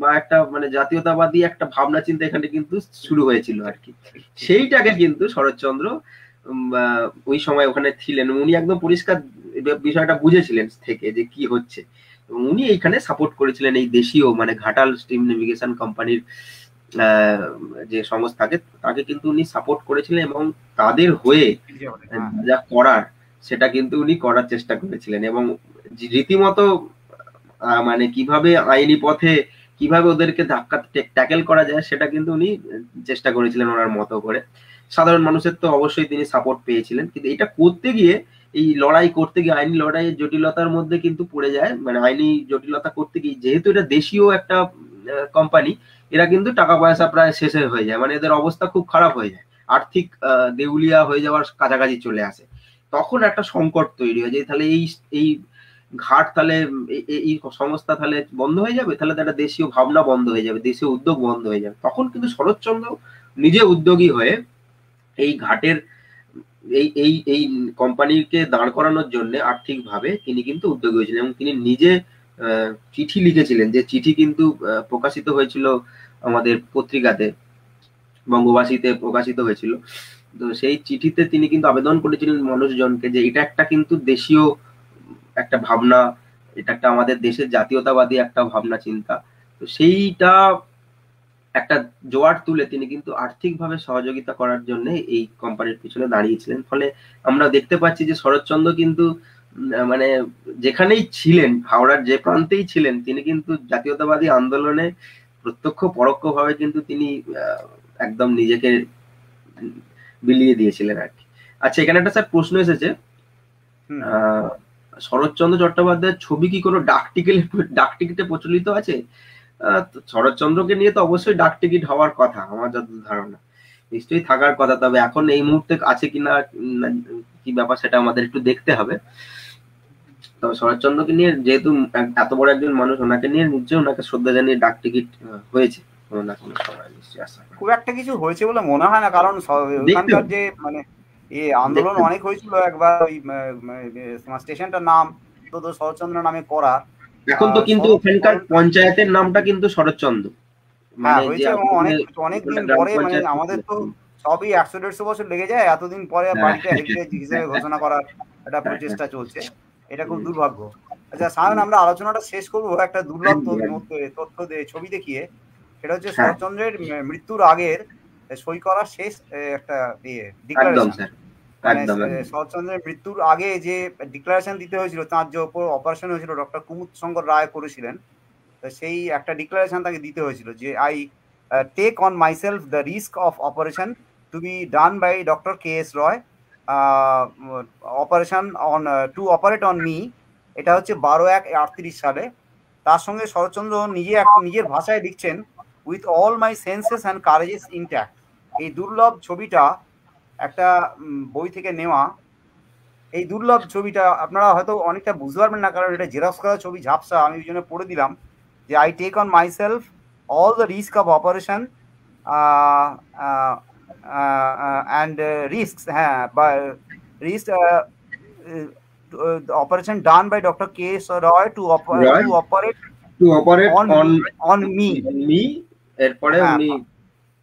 বা একটা মানে জাতীয়তাবাদী একটা ভাবনা চিন্তা এখানে কিন্তু শুরু হয়েছিল আর কি। সেইটাকে কিন্তু শরৎচন্দ্র ওই সময় ওখানে ছিলেন, উনি একদম পরিষ্কার বিষয়টা বুঝেছিলেন থেকে যে কি হচ্ছে, এবং উনি এইখানে সাপোর্ট করেছিলেন এই দেশীয় মানে ঘাটাল স্টিম নেভিগেশন কোম্পানির যে সংস্থাকে, তাকে কিন্তু উনি সাপোর্ট করেছিলেন এবং তাদের হয়ে যা করার সেটা কিন্তু উনি করার চেষ্টা করেছিলেন, এবং রীতিমতো মানে কিভাবে আইনি পথে কিভাবে ওদেরকে ধাক্কা ট্যাকেল করা যায় সেটা কিন্তু উনি চেষ্টা করেছিলেন ওনার মতো করে। সাধারণ মানুষের তো অবশ্যই তিনি সাপোর্ট পেয়েছিলেন, কিন্তু এটা করতে গিয়ে এই লড়াই করতে গিয়ে আইনি লড়াইয়ের জটিলতার মধ্যে কিন্তু পড়ে যায়, মানে আইনি জটিলতা করতে গিয়ে যেহেতু এটা দেশীয় একটা কোম্পানি, এরা কিন্তু টাকা পয়সা প্রায় শেষে হয়ে যায়, মানে এদের অবস্থা খুব খারাপ হয়ে যায়, আর্থিক দেউলিয়া হয়ে যাওয়ার কাছাকাছি চলে আসে। তখন একটা সংকট তৈরি হয় যে তাহলে এই ঘাট তাহলে এই সংস্থা তাহলে বন্ধ হয়ে যাবে, তাহলে একটা দেশীয় ভাবনা বন্ধ হয়ে যাবে, দেশীয় উদ্যোগ বন্ধ হয়ে যাবে। তখন কিন্তু শরৎচন্দ্র নিজে উদ্যোগী হয়ে এই ঘাটের এই কোম্পানিকে দাঁড় করানোর জন্য আর্থিকভাবে তিনি কিন্তু উদ্যোগী হয়েছিলেন, এবং তিনি নিজে চিঠি লিখেছিলেন, যে চিঠি কিন্তু প্রকাশিত হয়েছিল আমাদের পত্রিকাতে, বঙ্গবাসীতে প্রকাশিত হয়েছিল। তো সেই চিঠিতে তিনি কিন্তু আবেদন করেছিলেন মানুষজনকে যে এটা একটা কিন্তু দেশীয় একটা ভাবনা, এটা একটা আমাদের দেশের জাতীয়তাবাদী একটা ভাবনা চিন্তা। তো সেইটা একটা জোয়ার তুলে তিনি কিন্তু আর্থিকভাবে সহযোগিতা করার জন্য এই কোম্পানির পিছনে দাঁড়িয়েছিলেন। ফলে আমরা দেখতে পাচ্ছি যে শরৎচন্দ্র কিন্তু মানে যেখানেই ছিলেন, হাওড়ার যে প্রান্তেই ছিলেন, তিনি কিন্তু জাতীয়তাবাদী আন্দোলনে প্রত্যক্ষ পরোক্ষভাবে কিন্তু তিনি একদম নিজেকে বিলিয়ে দিয়েছিলেন আর কি। আচ্ছা, এখানে একটা স্যার প্রশ্ন এসেছে, শরৎচন্দ্র চট্টোপাধ্যায়ের ছবি কি কোনো ডাক টিকিটে প্রচলিত আছে? শরৎচন্দ্রকে নিয়ে তো অবশ্যই ডাক টিকিট হওয়ার কথা, আমার যতদূর ধারণা নিশ্চয়ই থাকার কথা, তবে এখন এই মুহূর্তে আছে কিনা কি ব্যাপার সেটা আমাদের একটু দেখতে হবে। তবে শরৎচন্দ্রকে নিয়ে যেহেতু এত বড় একজন মানুষ, ওনাকে নিয়ে নিশ্চয়ই ওনাকে শ্রদ্ধা জানিয়ে ডাক টিকিট হয়েছে কোনো না কোনো সময়, নিশ্চয়ই আসা খুব একটা কিছু হয়েছে বলে মনে হয় না, কারণ ওখানকার যে মানে আন্দোলন অনেক হয়েছিল একবার, ওই স্টেশনটার নাম তো শরৎচন্দ্র নামে করা। এখন তো কিন্তু ওখানকার পঞ্চায়েতের নামটা কিন্তু শরৎচন্দ্র, হ্যাঁ হয়েছে, এবং অনেক দিন পরে, মানে আমাদের তো সবই 100-150 বছর লেগে যায়, এতদিন পরে বাড়িটা হেরিটেজ হিসেবে ঘোষণা করার একটা প্রচেষ্টা চলছে, এটা খুব দুর্ভাগ্য। আচ্ছা সায়ন, আমরা আলোচনাটা শেষ করবো একটা দুর্লভ তথ্য দিয়ে, ছবি দেখিয়ে। সেটা হচ্ছে শরৎচন্দ্রের মৃত্যুর আগের সই করা শেষ একটা ডিক্লারেশন। শরৎচন্দ্রের মৃত্যুর আগে যে ডিক্লারেশন দিতে হয়েছিল, তার যে ওপর অপারেশন হয়েছিল, ডক্টর কুমুদ শঙ্কর রায় করেছিলেন, সেই একটা ডিক্লারেশন তাকে দিতে হয়েছিল যে I take on myself the risk of operation to be done by doctor KS Roy, operation on to operate on me. এটা হচ্ছে 12/1/38 সালে। তার সঙ্গে শরৎচন্দ্র নিজের ভাষায় লিখছেন, with all my senses and courages intact. এই দুর্লভ ছবিটা একটা বই থেকে নেওয়া। এই দুর্লভ ছবিটা আপনারা হয়তো অনেকটা বুঝতে পারবেন না, কারণ এটা জেরক্স করা ছবি, ঝাপসা। আমি ওই জন্য পড়ে দিলাম যে I take on myself all the risk of operation and risk, হ্যাঁ, বা risk operation done by doctor KS Roy to operate on me. এরপরে উনি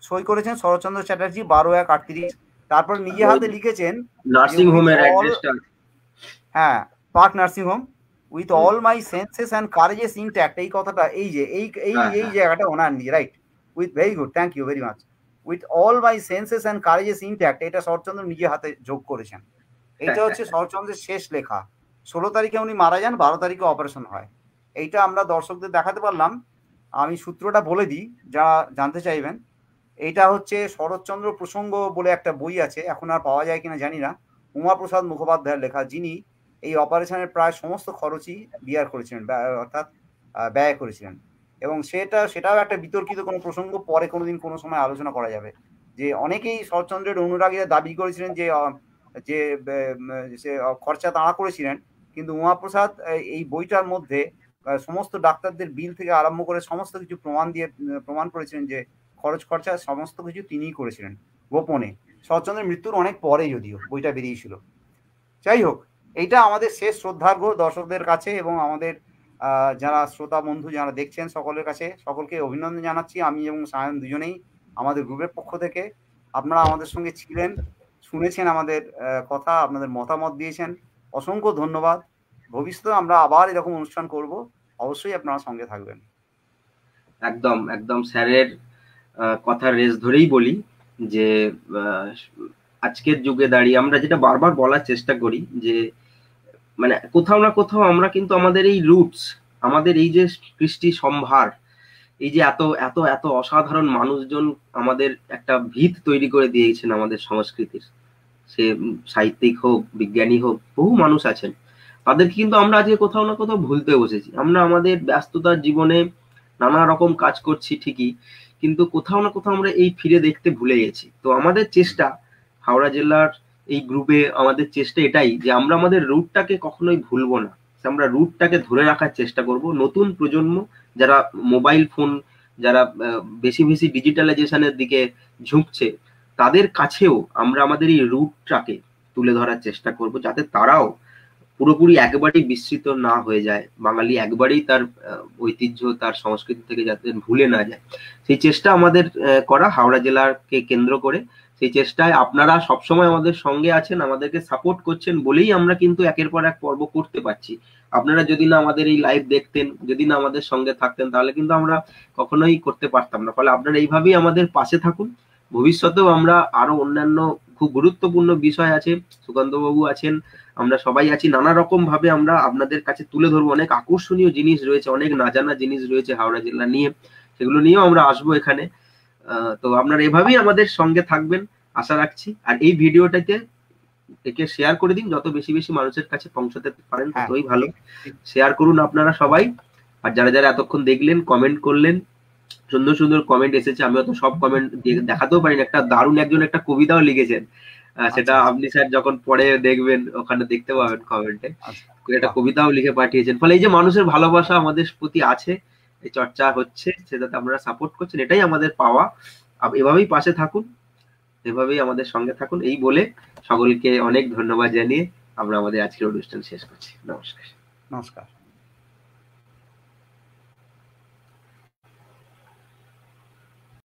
সই করেছেন শরৎচন্দ্র চ্যাটার্জি 12/1/38। তারপর নিজে হাতে লিখেছেন নার্সিং হোমের অ্যাড্রেসটা, হ্যাঁ, park nursing home, with all my senses and courages intact. এই কথাটা, এই যে এই জায়গাটা ওনার নিজে, right, with very good, thank you very much. With all my senses and courages intact, এটা শরৎচন্দ্র নিজে হাতে যোগ করেছেন। এটা হচ্ছে শরৎচন্দ্রের শেষ লেখা। 16 তারিখে উনি মারা যান, 12 তারিখে অপারেশন হয়। এইটা আমরা দর্শকদের দেখাতে পারলাম। আমি সূত্রটা বলে দিই যারা জানতে চাইবেন। এইটা হচ্ছে শরৎচন্দ্র প্রসঙ্গ বলে একটা বই আছে, এখন আর পাওয়া যায় কিনা জানি না, উমাপ্রসাদ মুখোপাধ্যায়ের লেখা, যিনি এই অপারেশনের প্রায় সমস্ত খরচই বিয়ার করেছিলেন, অর্থাৎ ব্যয় করেছিলেন। এবং সেটাও একটা বিতর্কিত কোনো প্রসঙ্গ, পরে কোনোদিন কোনো সময় আলোচনা করা যাবে। যে অনেকেই শরৎচন্দ্রের অনুরাগীরা দাবি করেছিলেন যে যে সে খরচা তাড়া করেছিলেন, কিন্তু উমাপ্রসাদ এই বইটার মধ্যে সমস্ত ডাক্তারদের বিল থেকে আরম্ভ করে সমস্ত কিছু প্রমাণ করেছিলেন যে খরচা সমস্ত কিছু তিনিই করেছিলেন গোপনে। শরৎচন্দ্রের মৃত্যুর অনেক পরে যদিও বইটা বেরিয়েছিল। যাই হোক, এইটা আমাদের শেষ শ্রদ্ধার্ঘ দর্শকদের কাছে এবং আমাদের যারা শ্রোতা বন্ধু যারা দেখছেন সকলের কাছে, সকলকে অভিনন্দন জানাচ্ছি আমি এবং সায়ন দুজনেই আমাদের গ্রুপের পক্ষ থেকে। আপনারা আমাদের সঙ্গে ছিলেন, শুনেছেন আমাদের কথা, আপনাদের মতামত দিয়েছেন, অসংখ্য ধন্যবাদ। ভবিষ্যতে আমরা আবার এরকম অনুষ্ঠান করব, অবশ্যই আপনারা সঙ্গে থাকবেন। একদম একদম স্যারের কথার রেস ধরেই বলি যে আজকের যুগে দাঁড়িয়ে আমরা যেটা বারবার বলার চেষ্টা করি যে মানে কোথাও না কোথাও আমরা কিন্তু আমাদের এই রুটস, আমাদের এই যে কৃষ্টি সম্ভার, এই যে এত এত এত অসাধারণ মানুষজন আমাদের একটা ভিত তৈরি করে দিয়েছেন আমাদের সংস্কৃতির, সে সাহিত্যিক হোক বিজ্ঞানী হোক, বহু মানুষ আছেন, তাদেরকে কিন্তু আমরা আজকে কোথাও না কোথাও ভুলতে বসেছি। আমরা আমাদের ব্যস্ততার জীবনে নানা রকম কাজ করছি ঠিকই, কিন্তু কোথাও না কোথাও আমরা এই ফিরে দেখতে ভুলে গেছি। তো আমাদের চেষ্টা, হাওড়া জেলার এই গ্রুপে আমাদের চেষ্টা এটাই যে আমরা আমাদের রুটটাকে কখনোই ভুলবো না, আমরা রুটটাকে ধরে রাখার চেষ্টা করব। নতুন প্রজন্ম যারা মোবাইল ফোন, যারা বেশি বেশি ডিজিটালাইজেশনের দিকে ঝুঁকছে, তাদের কাছেও আমরা আমাদের এই রুটটাকে তুলে ধরার চেষ্টা করব, যাতে তারাও পুরোপুরি একবারেই বিস্মৃত না হয়ে যায়, বাঙালি একবারেই তার ঐতিহ্য তার সংস্কৃতি থেকে যাতে ভুলে না যায়। সেই চেষ্টা আমাদের করা হাওড়া জেলাকে কেন্দ্র করে। সেই চেষ্টায় আপনারা সবসময় আমাদের সঙ্গে আছেন, আমাদেরকে সাপোর্ট করছেন বলেই আমরা কিন্তু একের পর এক পর্ব করতে পারছি। আপনারা যদি না আমাদের এই লাইভ দেখতেন, যদি না আমাদের সঙ্গে থাকতেন, তাহলে কিন্তু আমরা কখনোই করতে পারতাম না। ফলে আপনারা এইভাবেই আমাদের পাশে থাকুন। ভবিষ্যতেও আমরা আরো অন্যান্য খুব গুরুত্বপূর্ণ বিষয় আছে, সুকান্ত বাবু আছেন, আমরা সবাই আছি, নানা রকম ভাবে আমরা আপনাদের কাছে তুলে ধরবো। অনেক আকর্ষণীয় জিনিস রয়েছে, অনেক না জানা জিনিস রয়েছে হাওড়া জেলা নিয়ে, সেগুলো নিয়েও আমরা আসবো এখানে। তো আপনারা এভাবেই আমাদের সঙ্গে থাকবেন আশা রাখছি। আর এই ভিডিওটাতে একে শেয়ার করে দিন, যত বেশি বেশি মানুষের কাছে পৌঁছাতে পারেন ততই ভালো। শেয়ার করুন আপনারা সবাই। আর যারা যারা এতক্ষণ দেখলেন, কমেন্ট করলেন, সুন্দর সুন্দর কমেন্ট এসেছে, আমি অত সব কমেন্ট দেখাতেও পারিনি। একটা দারুণ একজন একটা কবিতাও লিখেছেন, সেটা আপনি স্যার যখন পরে দেখবেন ওখানে দেখতে পাবেন কমেন্টে, একটা কবিতাও লিখে পাঠিয়েছেন। ফলে এই যে মানুষের ভালোবাসা আমাদের প্রতি আছে, এই চর্চা হচ্ছে, সেটাতে আমরা সাপোর্ট করছেন, এটাই আমাদের পাওয়া। এভাবেই পাশে থাকুন, এভাবেই আমাদের সঙ্গে থাকুন। এই বলে সকলকে অনেক ধন্যবাদ জানিয়ে আমরা আমাদের আজকের অনুষ্ঠান শেষ করছি। নমস্কার। নমস্কার।